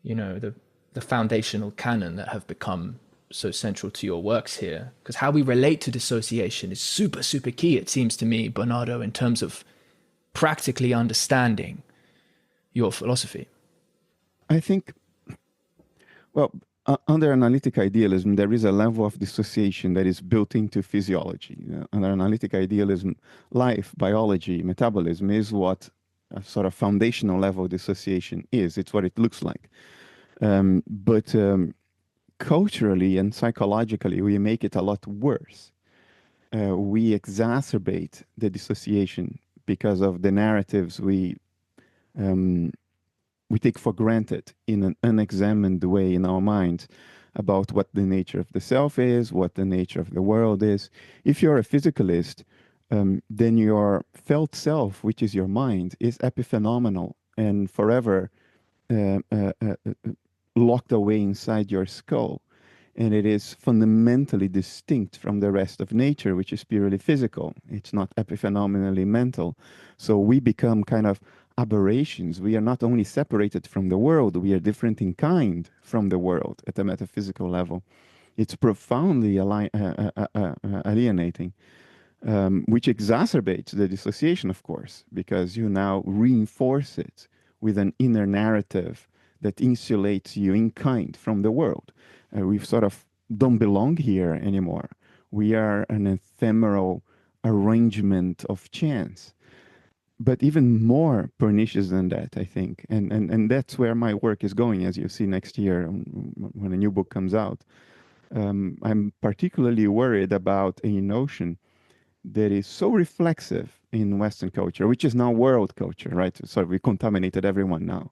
the foundational canon that have become so central to your works here. Because how we relate to dissociation is super, super key, it seems to me, Bernardo, in terms of practically understanding your philosophy. I think, under analytic idealism, there is a level of dissociation that is built into physiology. Under analytic idealism, life, biology, metabolism is what a sort of foundational level dissociation is. It's what it looks like. But culturally and psychologically, we make it a lot worse. We exacerbate the dissociation because of the narratives we take for granted in an unexamined way in our minds about what the nature of the self is, what the nature of the world is. If you're a physicalist, then your felt self, which is your mind, is epiphenomenal and forever locked away inside your skull. And it is fundamentally distinct from the rest of nature, which is purely physical. It's not epiphenomenally mental. So we become kind of aberrations. We are not only separated from the world, we are different in kind from the world at a metaphysical level. It's profoundly alienating. which exacerbates the dissociation, of course, because you now reinforce it with an inner narrative that insulates you in kind from the world. We've sort of don't belong here anymore. We are an ephemeral arrangement of chance. But even more pernicious than that, I think. And that's where my work is going, as you see next year when a new book comes out. I'm particularly worried about a notion that is so reflexive in Western culture, which is now world culture, right? So we contaminated everyone now,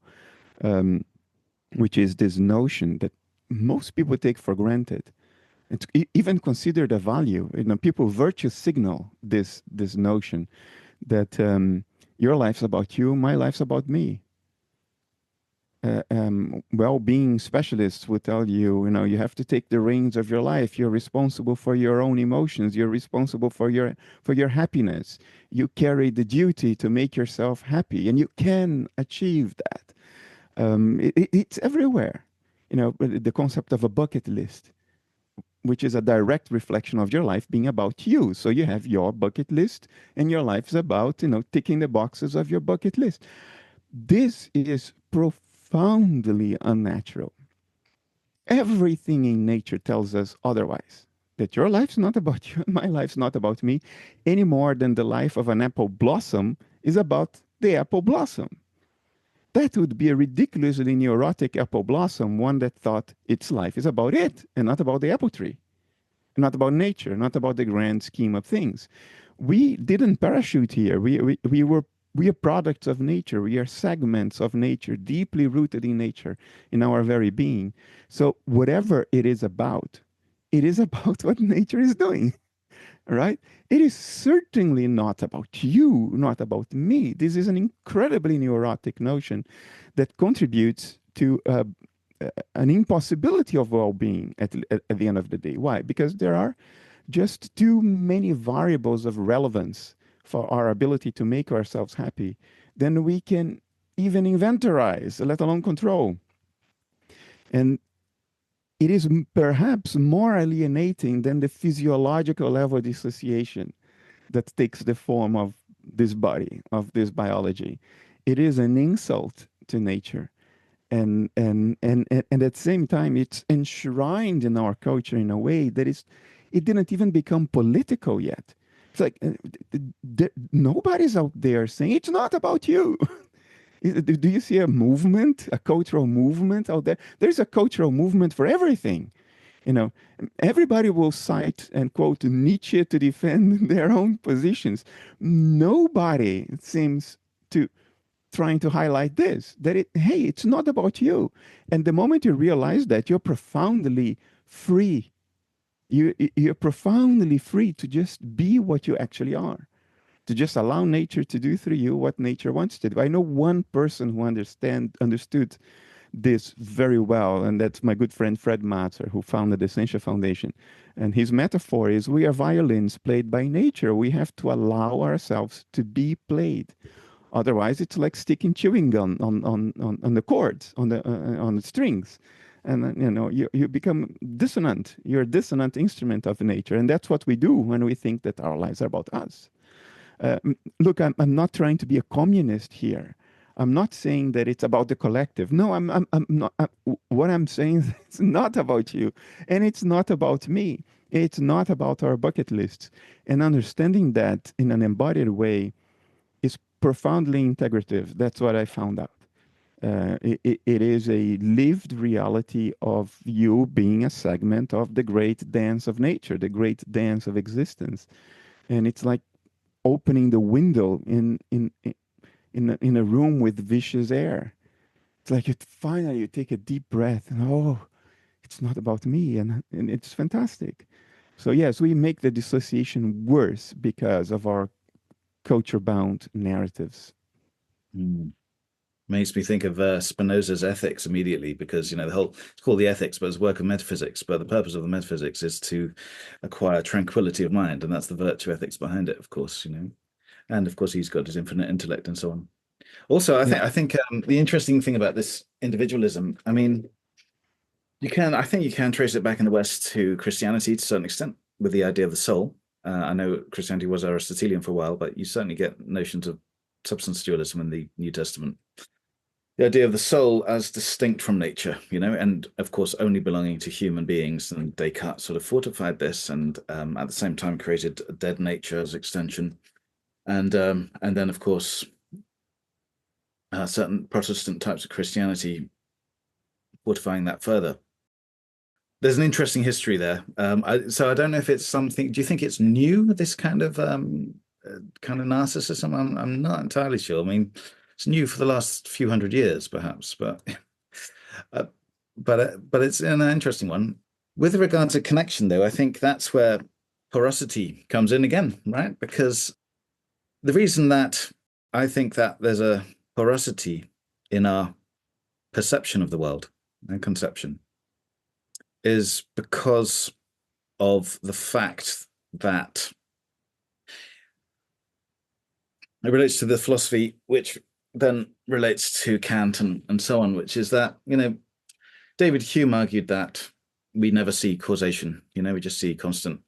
which is this notion that most people take for granted. And even consider the value. You know, people virtue signal this notion that your life's about you, my life's about me. Well-being specialists will tell you, you know, you have to take the reins of your life. You're responsible for your own emotions. You're responsible for your happiness. You carry the duty to make yourself happy, and you can achieve that. It's everywhere. You know, the concept of a bucket list, which is a direct reflection of your life being about you. So you have your bucket list, and your life's about, you know, ticking the boxes of your bucket list. This is profoundly unnatural. Everything in nature tells us otherwise. That your life's not about you, and my life's not about me, any more than the life of an apple blossom is about the apple blossom. That would be a ridiculously neurotic apple blossom, one that thought its life is about it and not about the apple tree, not about nature, not about the grand scheme of things. We didn't parachute here. We are products of nature. We are segments of nature, deeply rooted in nature, in our very being. So whatever it is about what nature is doing, right? It is certainly not about you, not about me. This is an incredibly neurotic notion that contributes to an impossibility of well-being at the end of the day. Why? Because there are just too many variables of relevance for our ability to make ourselves happy than we can even inventorize, let alone control. And it is perhaps more alienating than the physiological level dissociation that takes the form of this body, of this biology. It is an insult to nature. And at the same time, it's enshrined in our culture in a way that it didn't even become political yet. It's like nobody's out there saying it's not about you. Do you see a movement, a cultural movement out there? There's a cultural movement for everything. You know, everybody will cite and quote Nietzsche to defend their own positions. Nobody seems to trying to highlight this, that hey, it's not about you. And the moment you realize that, you're profoundly free. You're profoundly free to just be what you actually are, to just allow nature to do through you what nature wants to do. I know one person who understood this very well, and that's my good friend Fred Matzer, who founded the Essential Foundation. And his metaphor is, we are violins played by nature. We have to allow ourselves to be played. Otherwise, it's like sticking chewing gum on the chords, on the strings. And you know, you become dissonant. You're a dissonant instrument of nature. And that's what we do when we think that our lives are about us. Look, I'm not trying to be a communist here. I'm not saying that it's about the collective. No, I'm not. What I'm saying is it's not about you, and it's not about me. It's not about our bucket lists. And understanding that in an embodied way is profoundly integrative. That's what I found out. It is a lived reality of you being a segment of the great dance of nature, the great dance of existence, and it's like opening the window in a room with vicious air. It's like you take a deep breath and oh, it's not about me, and it's fantastic. So yes, we make the dissociation worse because of our culture-bound narratives. Makes me think of Spinoza's ethics immediately, because, you know, it's called the ethics, but it's work of metaphysics. But the purpose of the metaphysics is to acquire tranquility of mind, and that's the virtue ethics behind it, of course, you know. And of course, he's got his infinite intellect and so on. Also, I think the interesting thing about this individualism, I mean, I think you can trace it back in the West to Christianity to a certain extent, with the idea of the soul. I know Christianity was Aristotelian for a while, but you certainly get notions of substance dualism in the New Testament. The idea of the soul as distinct from nature, and of course only belonging to human beings. And Descartes sort of fortified this, and at the same time created a dead nature as extension. And then, of course, certain Protestant types of Christianity fortifying that further. There's an interesting history there. So I don't know if it's something. Do you think it's new? This kind of narcissism? I'm not entirely sure. I mean, it's new for the last few hundred years, perhaps, but it's an interesting one. With regard to connection, though, I think that's where porosity comes in again, right? Because the reason that I think that there's a porosity in our perception of the world and conception is because of the fact that it relates to the philosophy, which then relates to Kant and so on, which is that, David Hume argued that we never see causation, we just see constant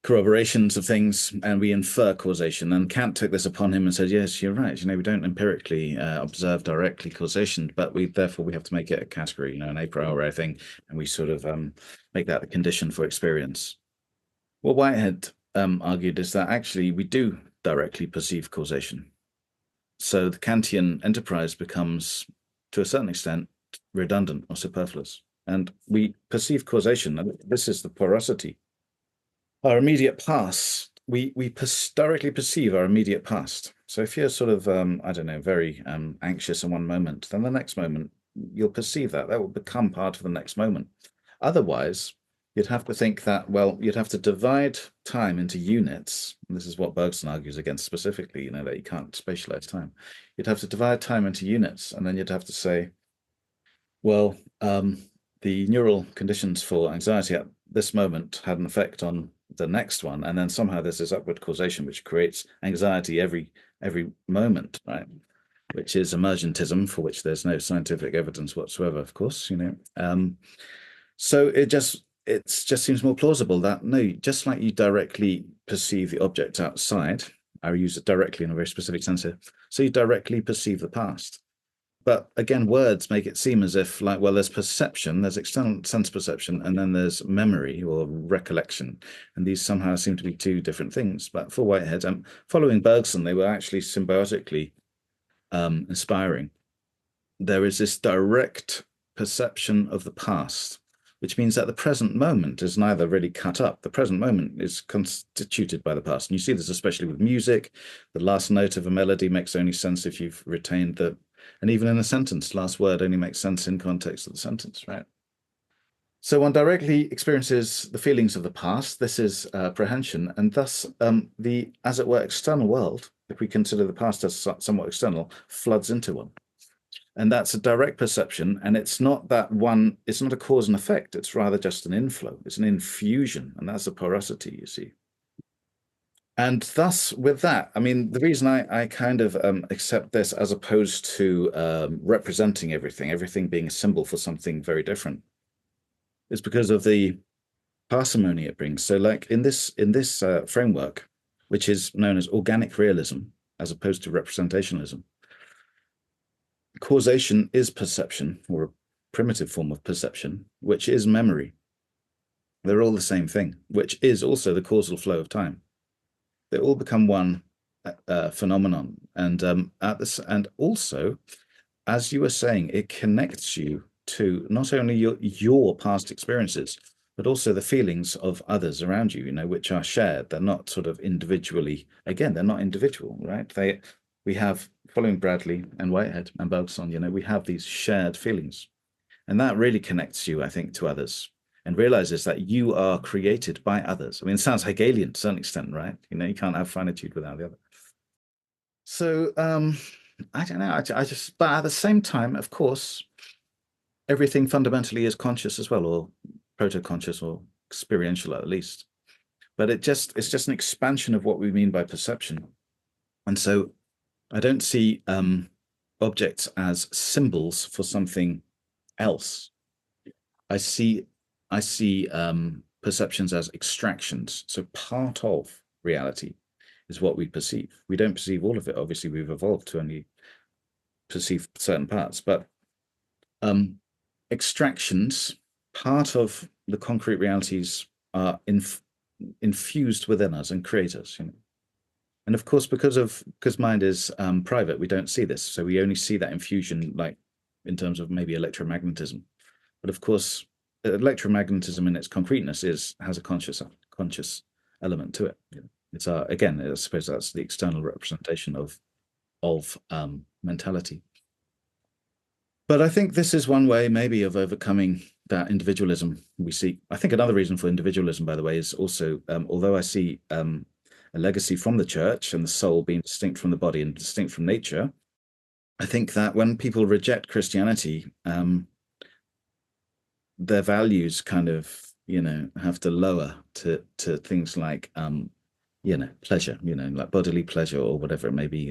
corroborations of things, and we infer causation. And Kant took this upon him and said, yes, you're right. We don't empirically observe directly causation, but therefore we have to make it a category, an a priori thing, and we sort of make that the condition for experience. What Whitehead argued is that actually we do directly perceive causation. So the Kantian enterprise becomes, to a certain extent, redundant or superfluous. And we perceive causation, and this is the porosity. Our immediate past, we directly perceive our immediate past. So if you're sort of, very anxious in one moment, then the next moment you'll perceive that will become part of the next moment. Otherwise, you'd have to think that, you'd have to divide time into units. And this is what Bergson argues against specifically, that you can't spatialize time. You'd have to divide time into units, and then you'd have to say, the neural conditions for anxiety at this moment had an effect on the next one, and then somehow there's this upward causation which creates anxiety every moment, right? Which is emergentism, for which there's no scientific evidence whatsoever, of course, So it just seems more plausible that just like you directly perceive the object outside, I use it directly in a very specific sense here, so you directly perceive the past. But again, words make it seem as if there's perception, there's external sense perception, and then there's memory or recollection. And these somehow seem to be two different things. But for Whitehead, following Bergson, they were actually symbiotically inspiring. There is this direct perception of the past, which means that the present moment is neither really cut up. The present moment is constituted by the past. And you see this especially with music. The last note of a melody makes only sense if you've retained and even in a sentence, last word only makes sense in context of the sentence, right? So one directly experiences the feelings of the past. This is apprehension, and thus the, as it were, external world, if we consider the past as somewhat external, floods into one. And that's a direct perception, and it's not it's not a cause and effect, it's rather just an inflow, it's an infusion, and that's a porosity, you see. And thus, with that, the reason I kind of accept this as opposed to representing everything being a symbol for something very different, is because of the parsimony it brings. So like in this framework, which is known as organic realism, as opposed to representationalism, causation is perception, or a primitive form of perception, which is memory. They're all the same thing, which is also the causal flow of time. They all become one phenomenon, and and also, as you were saying, it connects you to not only your past experiences, but also the feelings of others around you, which are shared. They're not sort of individually. Again, they're not individual, right? We have, following Bradley and Whitehead and Bergson, we have these shared feelings, and that really connects you, I think, to others. And realizes that you are created by others. It sounds Hegelian to a certain extent, right? You can't have finitude without the other. So I don't know. But at the same time, of course, everything fundamentally is conscious as well, or proto-conscious, or experiential at least. But it's just an expansion of what we mean by perception. And so I don't see objects as symbols for something else. I see perceptions as extractions. So part of reality is what we perceive. We don't perceive all of it. Obviously, we've evolved to only perceive certain parts, but extractions, part of the concrete realities, are infused within us and create us. And of course, because mind is private, we don't see this. So we only see that infusion, like in terms of maybe electromagnetism. But of course, electromagnetism in its concreteness has a conscious element to it. It's again, I suppose that's the external representation of mentality. But I think this is one way maybe of overcoming that individualism we see. I think another reason for individualism, by the way, is also, although I see a legacy from the church and the soul being distinct from the body and distinct from nature, I think that when people reject Christianity, their values kind of, have to lower to things like, pleasure, like bodily pleasure or whatever it may be,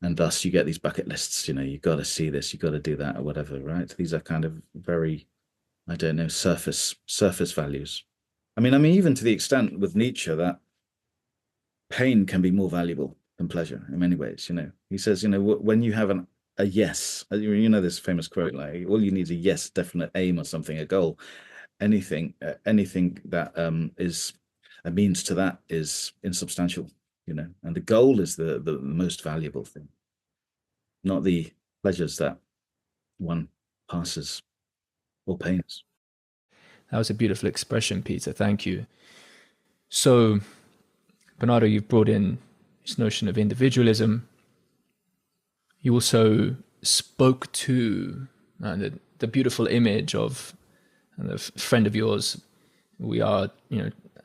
and thus you get these bucket lists, you got to see this, you got to do that or whatever, right? These are kind of very, I don't know, surface values. I mean, even to the extent with Nietzsche that pain can be more valuable than pleasure in many ways. He says, when you have a yes, this famous quote, like all you need is a yes, definite aim or something, a goal. Anything that is a means to that is insubstantial, and the goal is the most valuable thing, not the pleasures that one passes or pains. That was a beautiful expression, Peter. Thank you. So, Bernardo, you've brought in this notion of individualism. You also spoke to the beautiful image of a friend of yours. We are,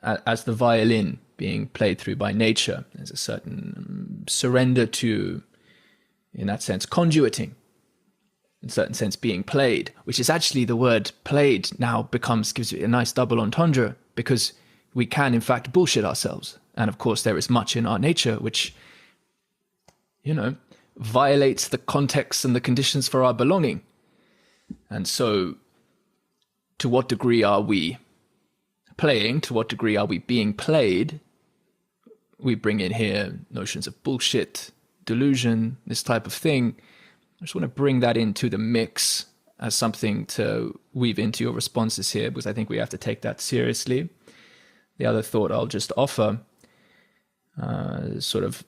as the violin being played through by nature. There's a certain surrender to, in that sense, conduiting, in a certain sense being played, which is actually the word played now gives it a nice double entendre, because we can in fact bullshit ourselves. And of course there is much in our nature which, violates the context and the conditions for our belonging. And so to what degree are we playing? To what degree are we being played? We bring in here notions of bullshit, delusion, this type of thing. I just want to bring that into the mix as something to weave into your responses here, because I think we have to take that seriously. The other thought I'll just offer, sort of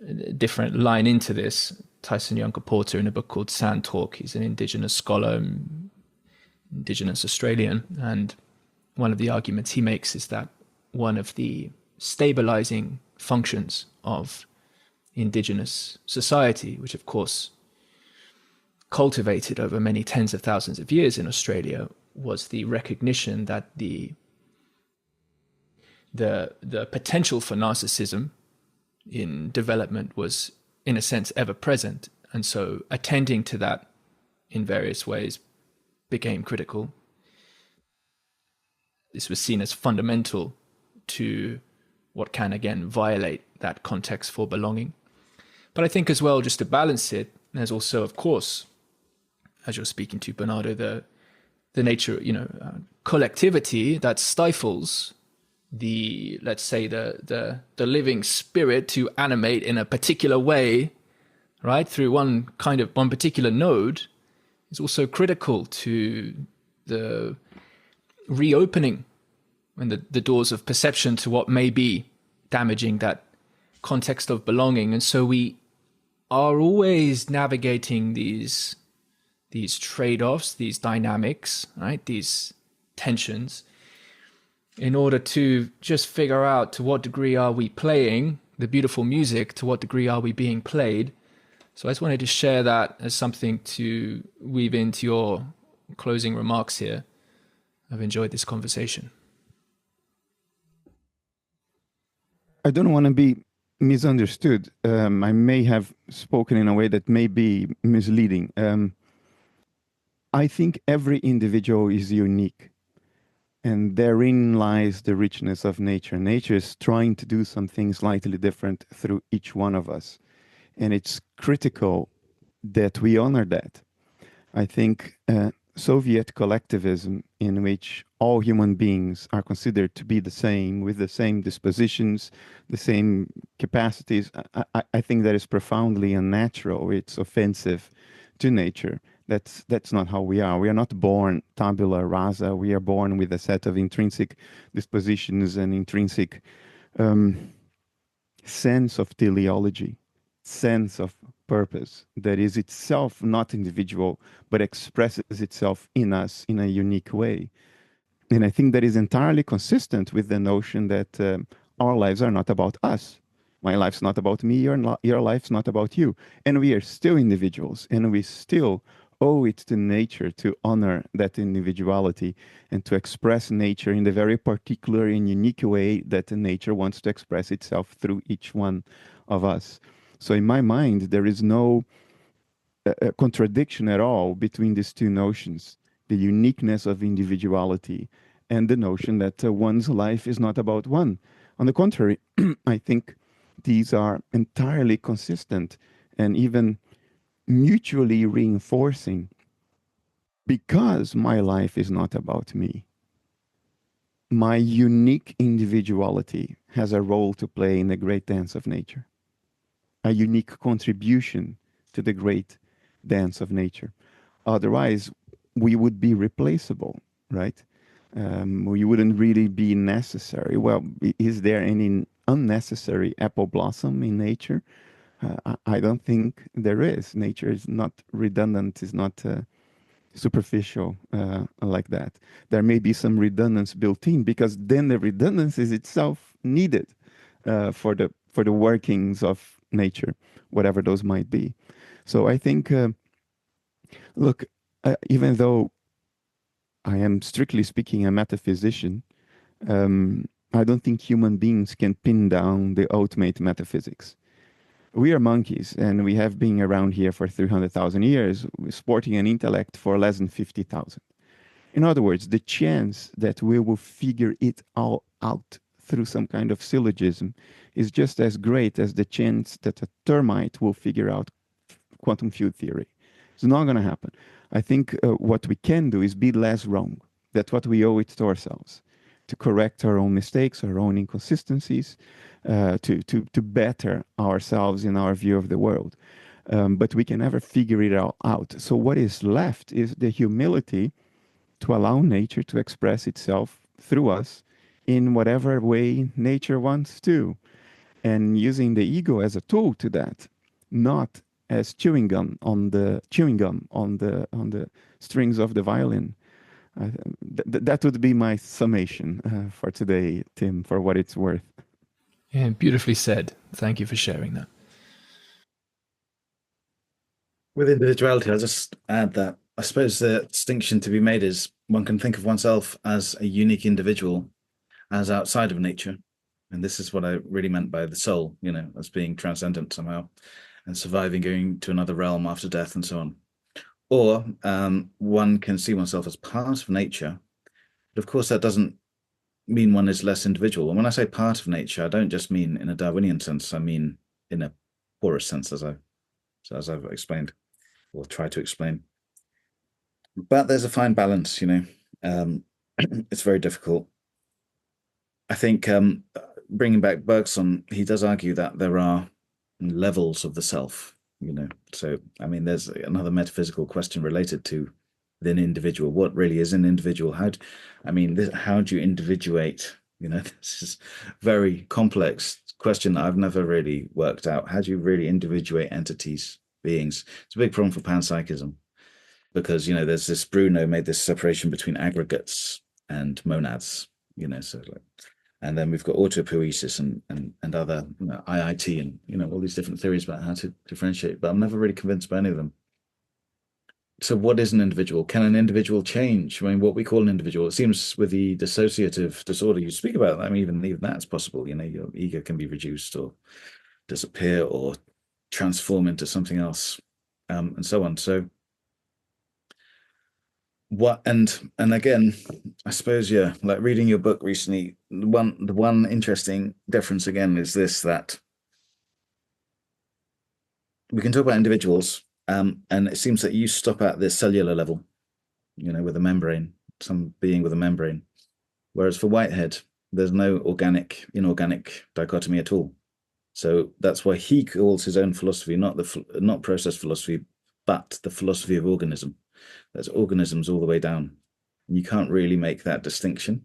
a different line into this, Tyson Yunkaporta in a book called Sand Talk. He's an indigenous scholar, indigenous Australian, and one of the arguments he makes is that one of the stabilizing functions of indigenous society, which of course cultivated over many tens of thousands of years in Australia, was the recognition that the potential for narcissism in development was, in a sense, ever present. And so attending to that in various ways became critical. This was seen as fundamental to what can, again, violate that context for belonging. But I think as well, just to balance it, there's also, of course, as you're speaking to, Bernardo, the nature, collectivity that stifles the, let's say, the living spirit to animate in a particular way, right, through one particular node, is also critical to the reopening and the doors of perception to what may be damaging that context of belonging. And so we are always navigating these trade-offs, these dynamics, right, these tensions, in order to just figure out to what degree are we playing the beautiful music, to what degree are we being played. So I just wanted to share that as something to weave into your closing remarks here. I've enjoyed this conversation. I don't want to be misunderstood. I may have spoken in a way that may be misleading. I think every individual is unique. And therein lies the richness of nature. Nature is trying to do something slightly different through each one of us. And it's critical that we honor that. I think Soviet collectivism in which all human beings are considered to be the same, with the same dispositions, the same capacities, I think that is profoundly unnatural. It's offensive to nature. That's not how we are. We are not born tabula rasa. We are born with a set of intrinsic dispositions and intrinsic sense of teleology, sense of purpose that is itself not individual, but expresses itself in us in a unique way. And I think that is entirely consistent with the notion that our lives are not about us. My life's not about me, your life's not about you. And we are still individuals, and we still owe it to nature to honor that individuality and to express nature in the very particular and unique way that nature wants to express itself through each one of us. So in my mind, there is no contradiction at all between these two notions, the uniqueness of individuality and the notion that one's life is not about one. On the contrary, I think these are entirely consistent and even mutually reinforcing, because my life is not about me. My unique individuality has a role to play in the great dance of nature, a unique contribution to the great dance of nature. Otherwise, we would be replaceable, right? We wouldn't really be necessary. Well, is there any unnecessary apple blossom in nature? I don't think there is. Nature is not redundant, is not superficial like that. There may be some redundancy built in, because then the redundancy is itself needed for the workings of nature, whatever those might be. So I think, look, even though I am strictly speaking a metaphysician, I don't think human beings can pin down the ultimate metaphysics. We are monkeys, and we have been around here for 300,000 years, sporting an intellect for less than 50,000. In other words, the chance that we will figure it all out through some kind of syllogism is just as great as the chance that a termite will figure out quantum field theory. It's not going to happen. I think what we can do is be less wrong. That's what we owe it to ourselves, to correct our own mistakes, our own inconsistencies, to better ourselves in our view of the world. But we can never figure it all out. So what is left is the humility to allow nature to express itself through us in whatever way nature wants to, and using the ego as a tool to that, not as chewing gum on the strings of the violin. That would be my summation for today, Tim, for what it's worth. Yeah, beautifully said. Thank you for sharing that. With individuality, I'll just add that I suppose the distinction to be made is one can think of oneself as a unique individual, as outside of nature. And this is what I really meant by the soul, as being transcendent somehow and surviving, going to another realm after death and so on. Or one can see oneself as part of nature. But of course, that doesn't mean one is less individual. And when I say part of nature, I don't just mean in a Darwinian sense. I mean in a porous sense, as I've explained or tried to explain. But there's a fine balance, it's very difficult. I think bringing back Bergson, he does argue that there are levels of the self, So, I mean, there's another metaphysical question related to an individual. What really is an individual? How do you individuate? This is very complex question that I've never really worked out. How do you really individuate entities, beings? It's a big problem for panpsychism because, there's this Bruno made this separation between aggregates and monads, so like, and then we've got autopoiesis and other IIT and all these different theories about how to differentiate, but I'm never really convinced by any of them. So what is an individual? Can an individual change? I mean, what we call an individual, it seems with the dissociative disorder you speak about, I mean, even that's possible. Your ego can be reduced or disappear or transform into something else, and so on. So what, and again, I suppose, like reading your book recently, the one interesting difference again is this, that we can talk about individuals, and it seems that you stop at the cellular level, with a membrane, some being with a membrane. Whereas for Whitehead, there's no organic, inorganic dichotomy at all. So that's why he calls his own philosophy not process philosophy, but the philosophy of organism. There's organisms all the way down. You can't really make that distinction.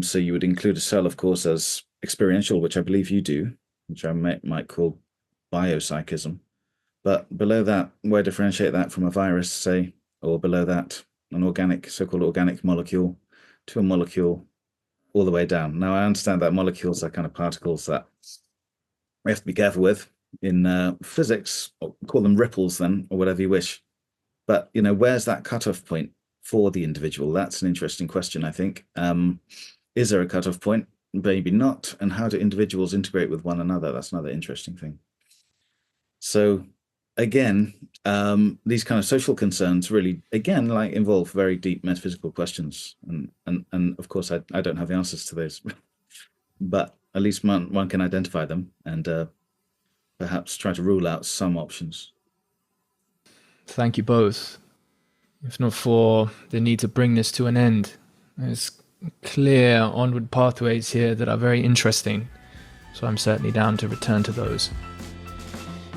So you would include a cell, of course, as experiential, which I believe you do, which I might call biopsychism. But below that, where differentiate that from a virus, say, or below that, an organic, so-called organic molecule to a molecule all the way down. Now, I understand that molecules are kind of particles that we have to be careful with in physics, or call them ripples then, or whatever you wish. But, where's that cutoff point for the individual? That's an interesting question, I think. Is there a cutoff point? Maybe not. And how do individuals integrate with one another? That's another interesting thing. So again, these kind of social concerns really, again, involve very deep metaphysical questions. And of course, I don't have the answers to those, but at least one can identify them and perhaps try to rule out some options. Thank you both. If not for the need to bring this to an end, there's clear onward pathways here that are very interesting. So I'm certainly down to return to those.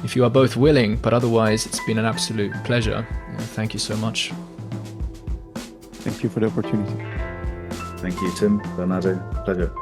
If you are both willing, but otherwise it's been an absolute pleasure. Thank you so much. Thank you for the opportunity. Thank you, Tim, Bernardo. Pleasure.